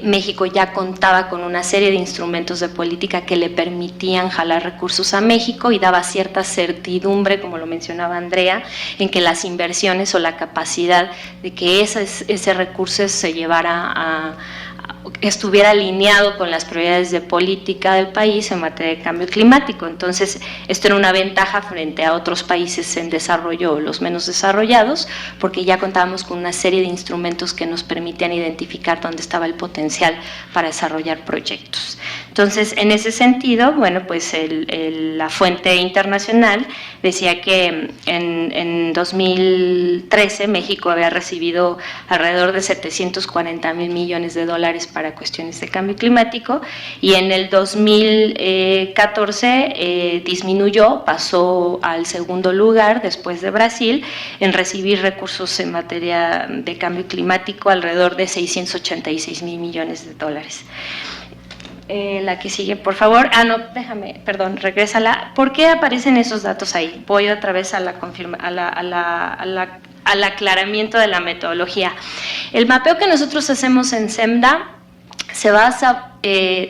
México ya contaba con una serie de instrumentos de política que le permitían jalar recursos a México y daba cierta certidumbre, como lo mencionaba Andrea, en que las inversiones o la capacidad de que ese recurso se llevara estuviera alineado con las prioridades de política del país en materia de cambio climático. Entonces, esto era una ventaja frente a otros países en desarrollo o los menos desarrollados, porque ya contábamos con una serie de instrumentos que nos permitían identificar dónde estaba el potencial para desarrollar proyectos. Entonces, en ese sentido, bueno, pues la fuente internacional decía que en 2013 México había recibido alrededor de 740,000 millones de dólares para cuestiones de cambio climático, y en el 2014 disminuyó, pasó al segundo lugar después de Brasil en recibir recursos en materia de cambio climático, alrededor de 686,000 millones de dólares. La que sigue, por favor. No, déjame, perdón, regrésala. ¿Por qué aparecen esos datos ahí? Voy otra vez al aclaramiento de la metodología. El mapeo que nosotros hacemos en SEMDA se basa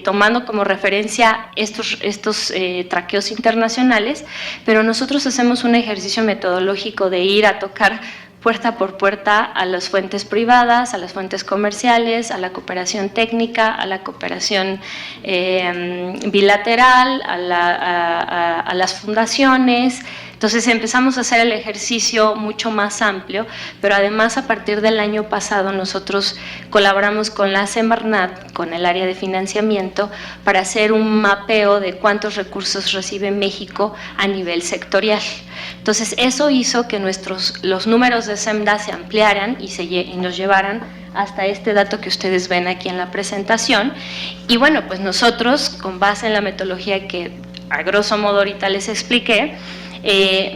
tomando como referencia estos traqueos internacionales, pero nosotros hacemos un ejercicio metodológico de ir a tocar puerta por puerta a las fuentes privadas, a las fuentes comerciales, a la cooperación técnica, a la cooperación bilateral, a las fundaciones. Entonces empezamos a hacer el ejercicio mucho más amplio, pero además a partir del año pasado nosotros colaboramos con la Semarnat, con el área de financiamiento, para hacer un mapeo de cuántos recursos recibe México a nivel sectorial. Entonces eso hizo que los números de SEMDA se ampliaran y nos llevaran hasta este dato que ustedes ven aquí en la presentación. Y bueno, pues nosotros, con base en la metodología que a grosso modo ahorita les expliqué,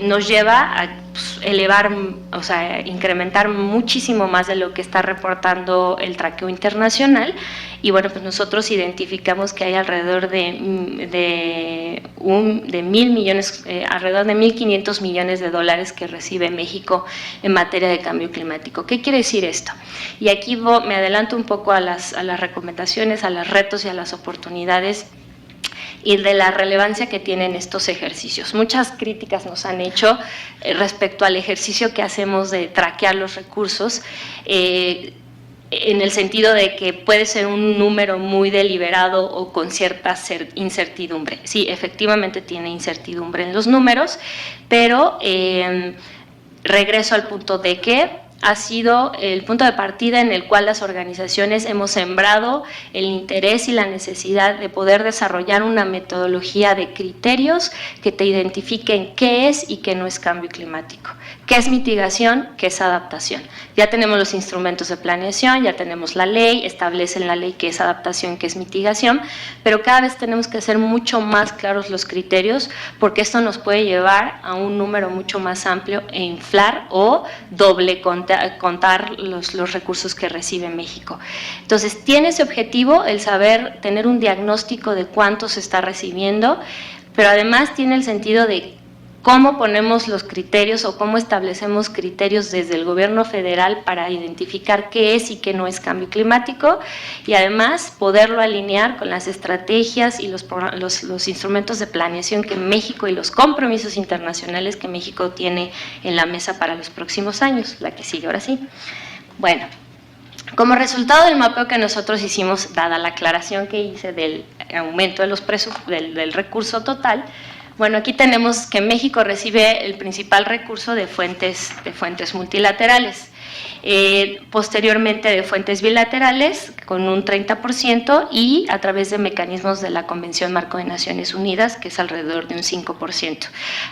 nos lleva a elevar, o sea, incrementar muchísimo más de lo que está reportando el traqueo internacional. Y bueno, pues nosotros identificamos que hay alrededor de 1.000 millones, alrededor de 1.500 millones de dólares que recibe México en materia de cambio climático. ¿Qué quiere decir esto? Y aquí me adelanto un poco a las recomendaciones, a los retos y a las oportunidades y de la relevancia que tienen estos ejercicios. Muchas críticas nos han hecho respecto al ejercicio que hacemos de traquear los recursos, en el sentido de que puede ser un número muy deliberado o con cierta incertidumbre. Sí, efectivamente tiene incertidumbre en los números, pero regreso al punto de que ha sido el punto de partida en el cual las organizaciones hemos sembrado el interés y la necesidad de poder desarrollar una metodología de criterios que te identifiquen qué es y qué no es cambio climático, qué es mitigación, qué es adaptación. Ya tenemos los instrumentos de planeación, ya tenemos la ley, establece en la ley qué es adaptación, qué es mitigación, pero cada vez tenemos que hacer mucho más claros los criterios, porque esto nos puede llevar a un número mucho más amplio e inflar o doble contar los recursos que recibe México. Entonces, tiene ese objetivo, el saber tener un diagnóstico de cuánto se está recibiendo, pero además tiene el sentido de cómo ponemos los criterios o cómo establecemos criterios desde el gobierno federal para identificar qué es y qué no es cambio climático, y además poderlo alinear con las estrategias y los instrumentos de planeación que México y los compromisos internacionales que México tiene en la mesa para los próximos años. La que sigue ahora sí. Bueno, como resultado del mapeo que nosotros hicimos, dada la aclaración que hice del aumento de los del recurso total, bueno, aquí tenemos que México recibe el principal recurso de fuentes multilaterales, posteriormente de fuentes bilaterales con un 30% y a través de mecanismos de la Convención Marco de Naciones Unidas, que es alrededor de un 5%.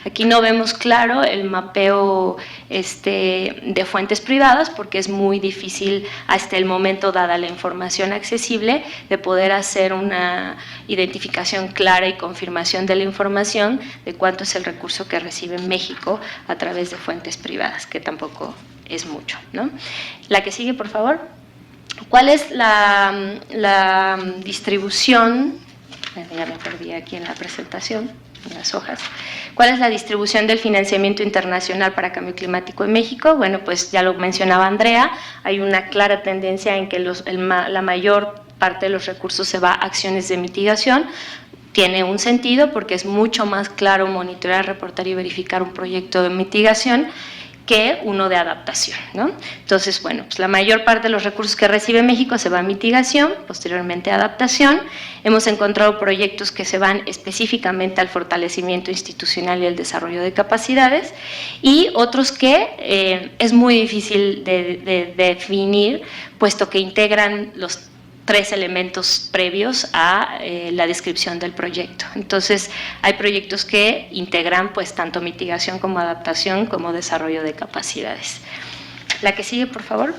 Aquí no vemos claro el mapeo de fuentes privadas, porque es muy difícil hasta el momento, dada la información accesible, de poder hacer una identificación clara y confirmación de la información de cuánto es el recurso que recibe México a través de fuentes privadas, que tampoco es mucho, ¿no? La que sigue, por favor. ¿Cuál es la distribución? Ya me perdí aquí en la presentación, en las hojas. ¿Cuál es la distribución del financiamiento internacional para cambio climático en México? Bueno, pues ya lo mencionaba Andrea, hay una clara tendencia en que la mayor parte de los recursos se va a acciones de mitigación. Tiene un sentido porque es mucho más claro monitorear, reportar y verificar un proyecto de mitigación que uno de adaptación, ¿no? Entonces, bueno, pues la mayor parte de los recursos que recibe México se va a mitigación, posteriormente a adaptación. Hemos encontrado proyectos que se van específicamente al fortalecimiento institucional y el desarrollo de capacidades, y otros que es muy difícil de definir, puesto que integran los 3 elementos previos a la descripción del proyecto. Entonces, hay proyectos que integran pues tanto mitigación como adaptación como desarrollo de capacidades. La que sigue, por favor.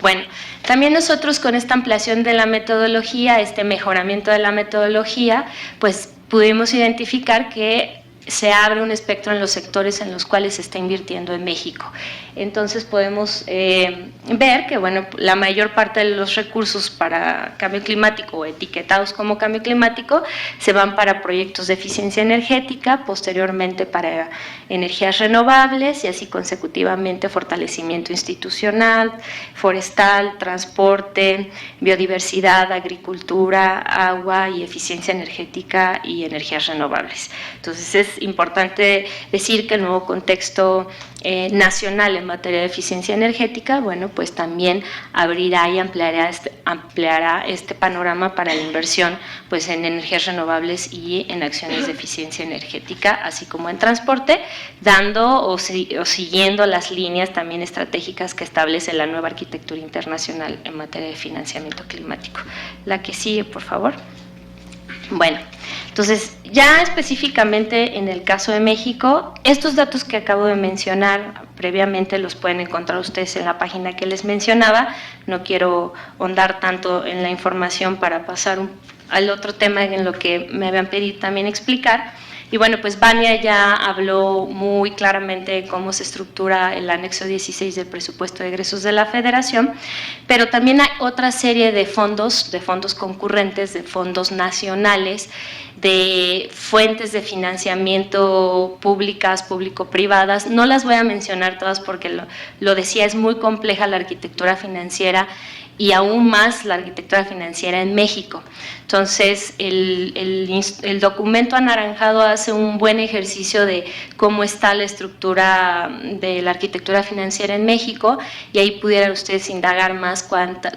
Bueno, también nosotros con esta ampliación de la metodología, este mejoramiento de la metodología, pues pudimos identificar que se abre un espectro en los sectores en los cuales se está invirtiendo en México. Entonces podemos ver que, bueno, la mayor parte de los recursos para cambio climático o etiquetados como cambio climático se van para proyectos de eficiencia energética, posteriormente para energías renovables y así consecutivamente fortalecimiento institucional, forestal, transporte, biodiversidad, agricultura, agua y eficiencia energética y energías renovables. Entonces es importante decir que el nuevo contexto nacional en materia de eficiencia energética, bueno, pues también abrirá y ampliará este panorama para la inversión pues en energías renovables y en acciones de eficiencia energética, así como en transporte, dando o siguiendo las líneas también estratégicas que establece la nueva arquitectura internacional en materia de financiamiento climático. La que sigue, por favor. Bueno, entonces ya específicamente en el caso de México, estos datos que acabo de mencionar previamente los pueden encontrar ustedes en la página que les mencionaba. No quiero ahondar tanto en la información para pasar al otro tema en lo que me habían pedido también explicar. Y bueno, pues Vania ya habló muy claramente de cómo se estructura el anexo 16 del presupuesto de egresos de la Federación, pero también hay otra serie de fondos concurrentes, de fondos nacionales, de fuentes de financiamiento públicas, público-privadas. No las voy a mencionar todas porque lo decía, es muy compleja la arquitectura financiera y aún más la arquitectura financiera en México. Entonces, el documento anaranjado hace un buen ejercicio de cómo está la estructura de la arquitectura financiera en México, y ahí pudieran ustedes indagar más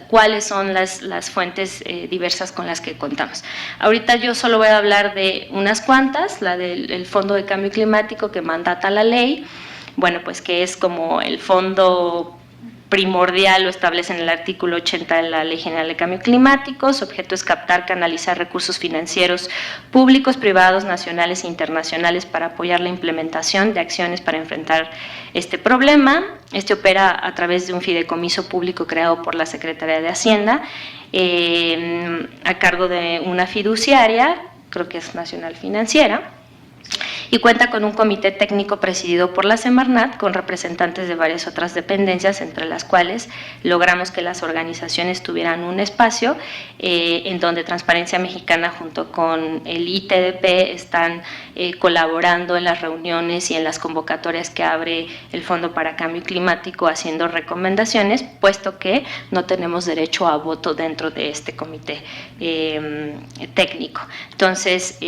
cuáles son las fuentes diversas con las que contamos. Ahorita yo solo voy a hablar de unas cuantas, la del Fondo de Cambio Climático que mandata la ley, bueno, pues que es como el fondo primordial, lo establece en el artículo 80 de la Ley General de Cambio Climático. Su objeto es captar, canalizar recursos financieros públicos, privados, nacionales e internacionales para apoyar la implementación de acciones para enfrentar este problema. Este opera a través de un fideicomiso público creado por la Secretaría de Hacienda, a cargo de una fiduciaria, creo que es Nacional Financiera, y cuenta con un comité técnico presidido por la Semarnat, con representantes de varias otras dependencias, entre las cuales logramos que las organizaciones tuvieran un espacio en donde Transparencia Mexicana junto con el ITDP están colaborando en las reuniones y en las convocatorias que abre el Fondo para Cambio Climático, haciendo recomendaciones, puesto que no tenemos derecho a voto dentro de este comité técnico. Entonces,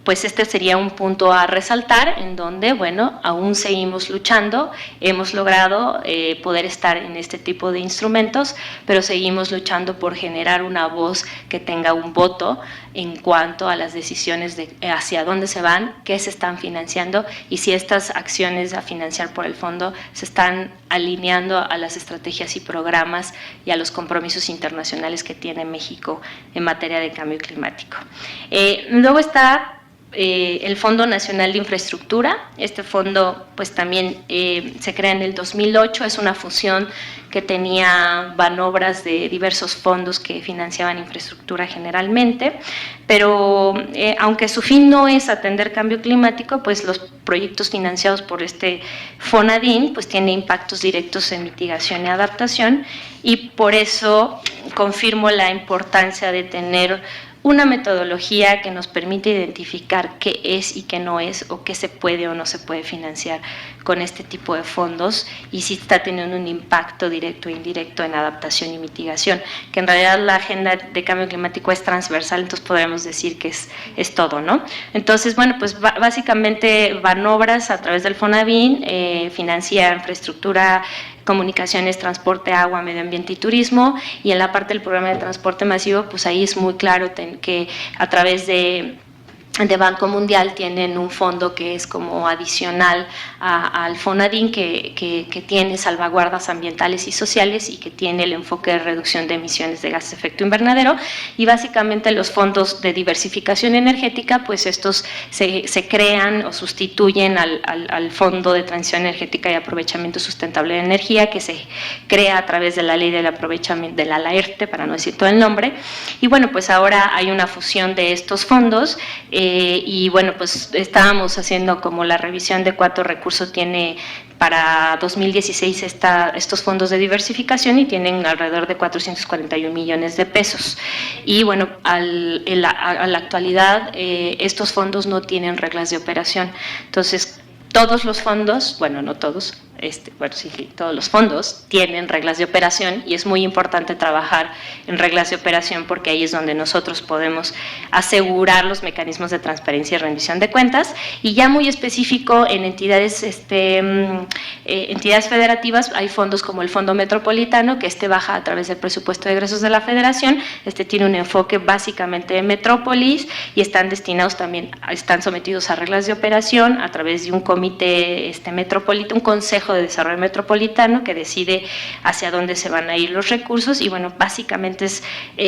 pues este sería un punto a resaltar, en donde, bueno, aún seguimos luchando, hemos logrado poder estar en este tipo de instrumentos, pero seguimos luchando por generar una voz que tenga un voto en cuanto a las decisiones de hacia dónde se van, qué se están financiando y si estas acciones a financiar por el fondo se están alineando a las estrategias y programas y a los compromisos internacionales que tiene México en materia de cambio climático. Luego está el Fondo Nacional de Infraestructura. Este fondo pues también se crea en el 2008, es una fusión que tenía manobras de diversos fondos que financiaban infraestructura generalmente, pero aunque su fin no es atender cambio climático, pues los proyectos financiados por este FONADIN pues tienen impactos directos en mitigación y adaptación, y por eso confirmo la importancia de tener una metodología que nos permite identificar qué es y qué no es, o qué se puede o no se puede financiar con este tipo de fondos, y si está teniendo un impacto directo e indirecto en adaptación y mitigación, que en realidad la agenda de cambio climático es transversal, entonces podríamos decir que es todo, ¿no? Entonces, bueno, pues básicamente Banobras a través del FONADIN financia infraestructura, comunicaciones, transporte, agua, medio ambiente y turismo, y en la parte del programa de transporte masivo, pues ahí es muy claro que a través de Banco Mundial tienen un fondo que es como adicional al FONADIN, que tiene salvaguardas ambientales y sociales y que tiene el enfoque de reducción de emisiones de gases de efecto invernadero. Y básicamente los fondos de diversificación energética, pues estos se crean o sustituyen al Fondo de Transición Energética y Aprovechamiento Sustentable de Energía, que se crea a través de la Ley del Aprovechamiento, de la LAERTE, para no decir todo el nombre. Y bueno, pues ahora hay una fusión de estos fondos. Y bueno, pues estábamos haciendo como la revisión de cuánto recurso tiene para 2016 estos fondos de diversificación, y tienen alrededor de 441 millones de pesos. Y bueno, a la actualidad estos fondos no tienen reglas de operación. Entonces, todos los fondos, bueno, no todos, todos los fondos tienen reglas de operación, y es muy importante trabajar en reglas de operación, porque ahí es donde nosotros podemos asegurar los mecanismos de transparencia y rendición de cuentas. Y ya muy específico en entidades federativas, hay fondos como el Fondo Metropolitano, que baja a través del presupuesto de egresos de la Federación. Tiene un enfoque básicamente de metrópolis, y están destinados también, están sometidos a reglas de operación a través de un comité metropolitano, un consejo de desarrollo metropolitano que decide hacia dónde se van a ir los recursos. Y bueno, básicamente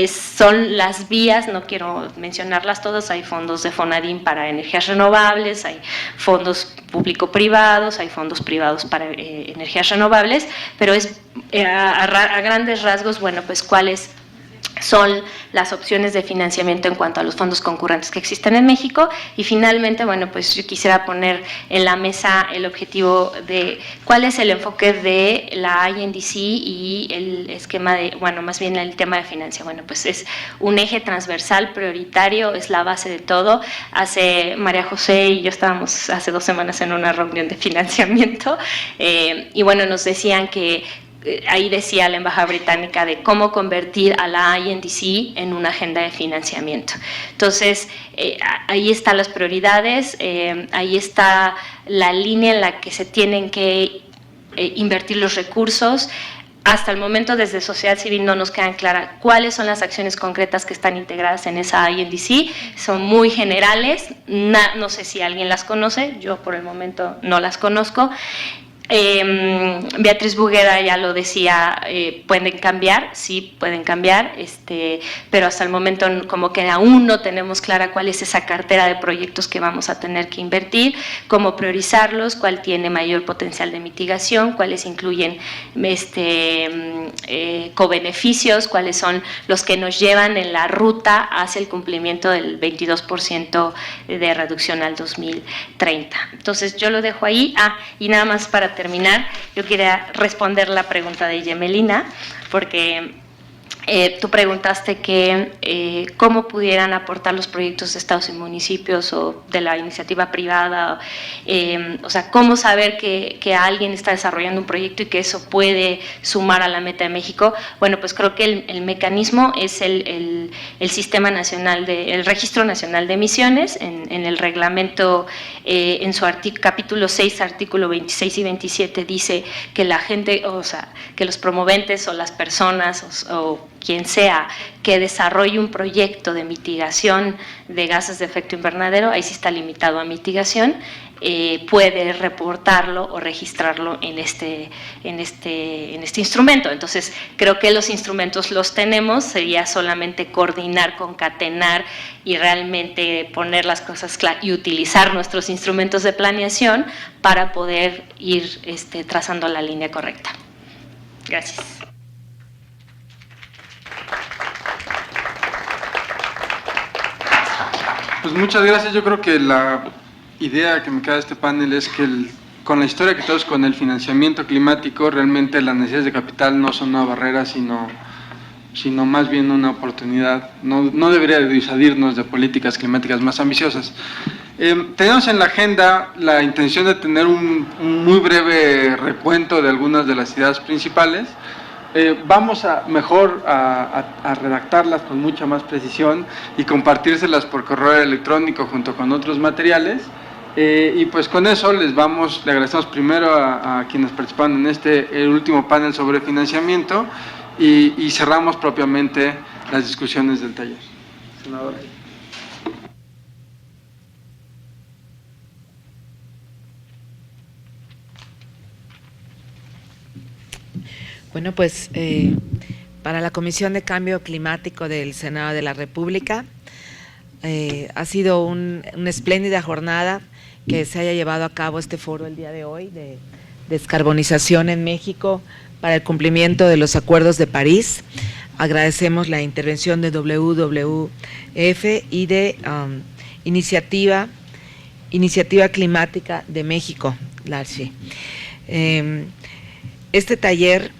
son las vías, no quiero mencionarlas todas, hay fondos de FONADIN para energías renovables, hay fondos público-privados, hay fondos privados para energías renovables, pero a grandes rasgos, bueno, pues cuál es son las opciones de financiamiento en cuanto a los fondos concurrentes que existen en México. Y finalmente, bueno, pues yo quisiera poner en la mesa el objetivo de cuál es el enfoque de la INDC y el esquema de, bueno, más bien el tema de financiación. Bueno, pues es un eje transversal, prioritario, es la base de todo. María José y yo estábamos hace 2 semanas en una reunión de financiamiento y bueno, nos decían que ahí decía la embajada británica de cómo convertir a la INDC en una agenda de financiamiento. Entonces, ahí están las prioridades, ahí está la línea en la que se tienen que invertir los recursos. Hasta el momento, desde sociedad civil no nos quedan claras cuáles son las acciones concretas que están integradas en esa INDC. Son muy generales, no sé si alguien las conoce, yo por el momento no las conozco. Beatriz Buguera ya lo decía, pueden cambiar, sí pueden cambiar, pero hasta el momento como que aún no tenemos clara cuál es esa cartera de proyectos que vamos a tener que invertir, cómo priorizarlos, cuál tiene mayor potencial de mitigación, cuáles incluyen cobeneficios, cuáles son los que nos llevan en la ruta hacia el cumplimiento del 22% de reducción al 2030. Entonces yo lo dejo ahí. Y nada más para terminar, yo quería responder la pregunta de Yemelina, porque tú preguntaste que cómo pudieran aportar los proyectos de estados y municipios o de la iniciativa privada, o sea, cómo saber que alguien está desarrollando un proyecto y que eso puede sumar a la meta de México. Bueno, pues creo que el mecanismo es el Sistema Nacional el Registro Nacional de Emisiones, en el reglamento, en su capítulo 6, artículo 26 y 27, dice que la gente, o sea, que los promoventes o las personas o quien sea que desarrolle un proyecto de mitigación de gases de efecto invernadero, ahí sí está limitado a mitigación, puede reportarlo o registrarlo en este instrumento. Entonces, creo que los instrumentos los tenemos, sería solamente coordinar, concatenar y realmente poner las cosas claras y utilizar nuestros instrumentos de planeación para poder ir trazando la línea correcta. Gracias. Pues muchas gracias. Yo creo que la idea que me queda de este panel es que con la historia que tenemos con el financiamiento climático, realmente las necesidades de capital no son una barrera, sino más bien una oportunidad. No debería disuadirnos de políticas climáticas más ambiciosas. Tenemos en la agenda la intención de tener un muy breve recuento de algunas de las ideas principales. Vamos a redactarlas con mucha más precisión y compartírselas por correo electrónico junto con otros materiales. Y pues con eso le agradecemos primero a quienes participaron en el último panel sobre financiamiento y cerramos propiamente las discusiones del taller. Senadora. Bueno, pues para la Comisión de Cambio Climático del Senado de la República ha sido una espléndida jornada que se haya llevado a cabo este foro el día de hoy de descarbonización en México para el cumplimiento de los acuerdos de París. Agradecemos la intervención de WWF y de Iniciativa Climática de México, LARCI. Este taller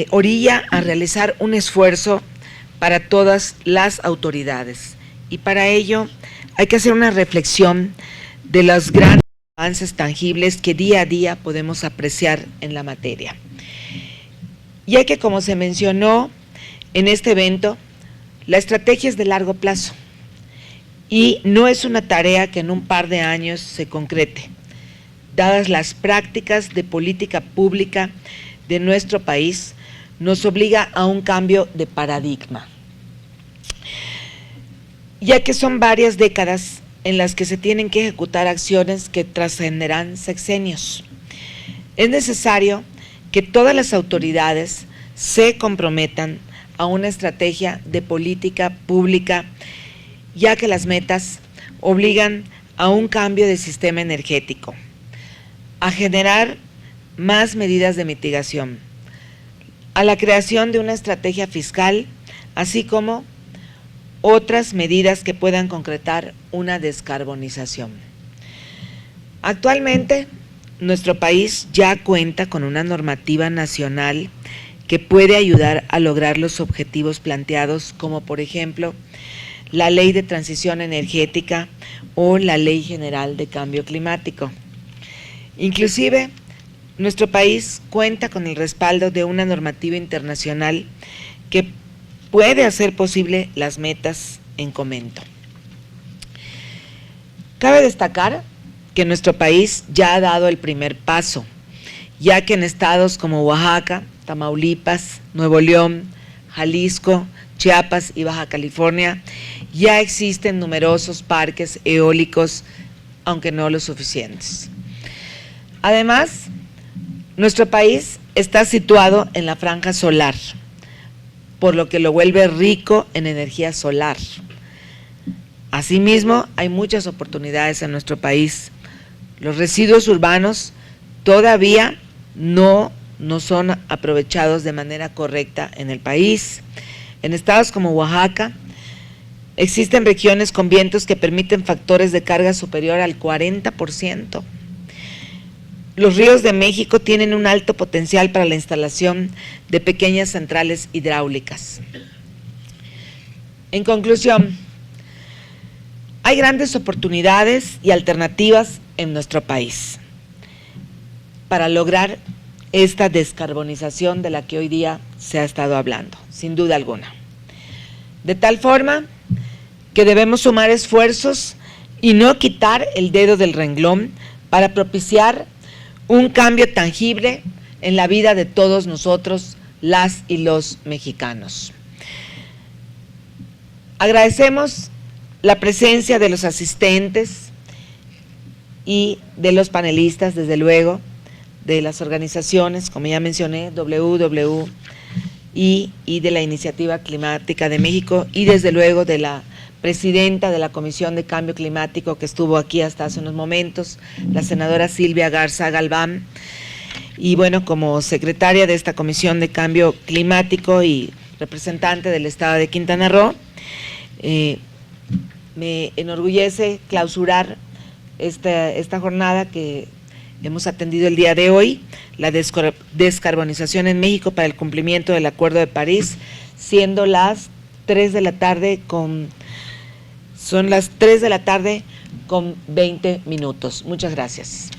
orilla a realizar un esfuerzo para todas las autoridades y para ello hay que hacer una reflexión de los grandes avances tangibles que día a día podemos apreciar en la materia. Ya que, como se mencionó en este evento, la estrategia es de largo plazo y no es una tarea que en un par de años se concrete, dadas las prácticas de política pública de nuestro país, nos obliga a un cambio de paradigma, ya que son varias décadas en las que se tienen que ejecutar acciones que trascenderán sexenios. Es necesario que todas las autoridades se comprometan a una estrategia de política pública, ya que las metas obligan a un cambio de sistema energético, a generar más medidas de mitigación, a la creación de una estrategia fiscal, así como otras medidas que puedan concretar una descarbonización. Actualmente, nuestro país ya cuenta con una normativa nacional que puede ayudar a lograr los objetivos planteados, como por ejemplo la Ley de Transición Energética o la Ley General de Cambio Climático. Inclusive, nuestro país cuenta con el respaldo de una normativa internacional que puede hacer posible las metas en comento. Cabe destacar que nuestro país ya ha dado el primer paso, ya que en estados como Oaxaca, Tamaulipas, Nuevo León, Jalisco, Chiapas y Baja California ya existen numerosos parques eólicos, aunque no los suficientes. Además, nuestro país está situado en la franja solar, por lo que lo vuelve rico en energía solar. Asimismo, hay muchas oportunidades en nuestro país. Los residuos urbanos todavía no son aprovechados de manera correcta en el país. En estados como Oaxaca, existen regiones con vientos que permiten factores de carga superior al 40%. Los ríos de México tienen un alto potencial para la instalación de pequeñas centrales hidráulicas. En conclusión, hay grandes oportunidades y alternativas en nuestro país para lograr esta descarbonización de la que hoy día se ha estado hablando, sin duda alguna. De tal forma que debemos sumar esfuerzos y no quitar el dedo del renglón para propiciar un cambio tangible en la vida de todos nosotros, las y los mexicanos. Agradecemos la presencia de los asistentes y de los panelistas, desde luego, de las organizaciones, como ya mencioné, WWI y de la Iniciativa Climática de México, y desde luego de la presidenta de la Comisión de Cambio Climático, que estuvo aquí hasta hace unos momentos, la senadora Silvia Garza Galván, y bueno, como secretaria de esta Comisión de Cambio Climático y representante del Estado de Quintana Roo, me enorgullece clausurar esta jornada que hemos atendido el día de hoy, la descarbonización en México para el cumplimiento del Acuerdo de París, siendo las 3 de la tarde son las 3 de la tarde con 20 minutos. Muchas gracias.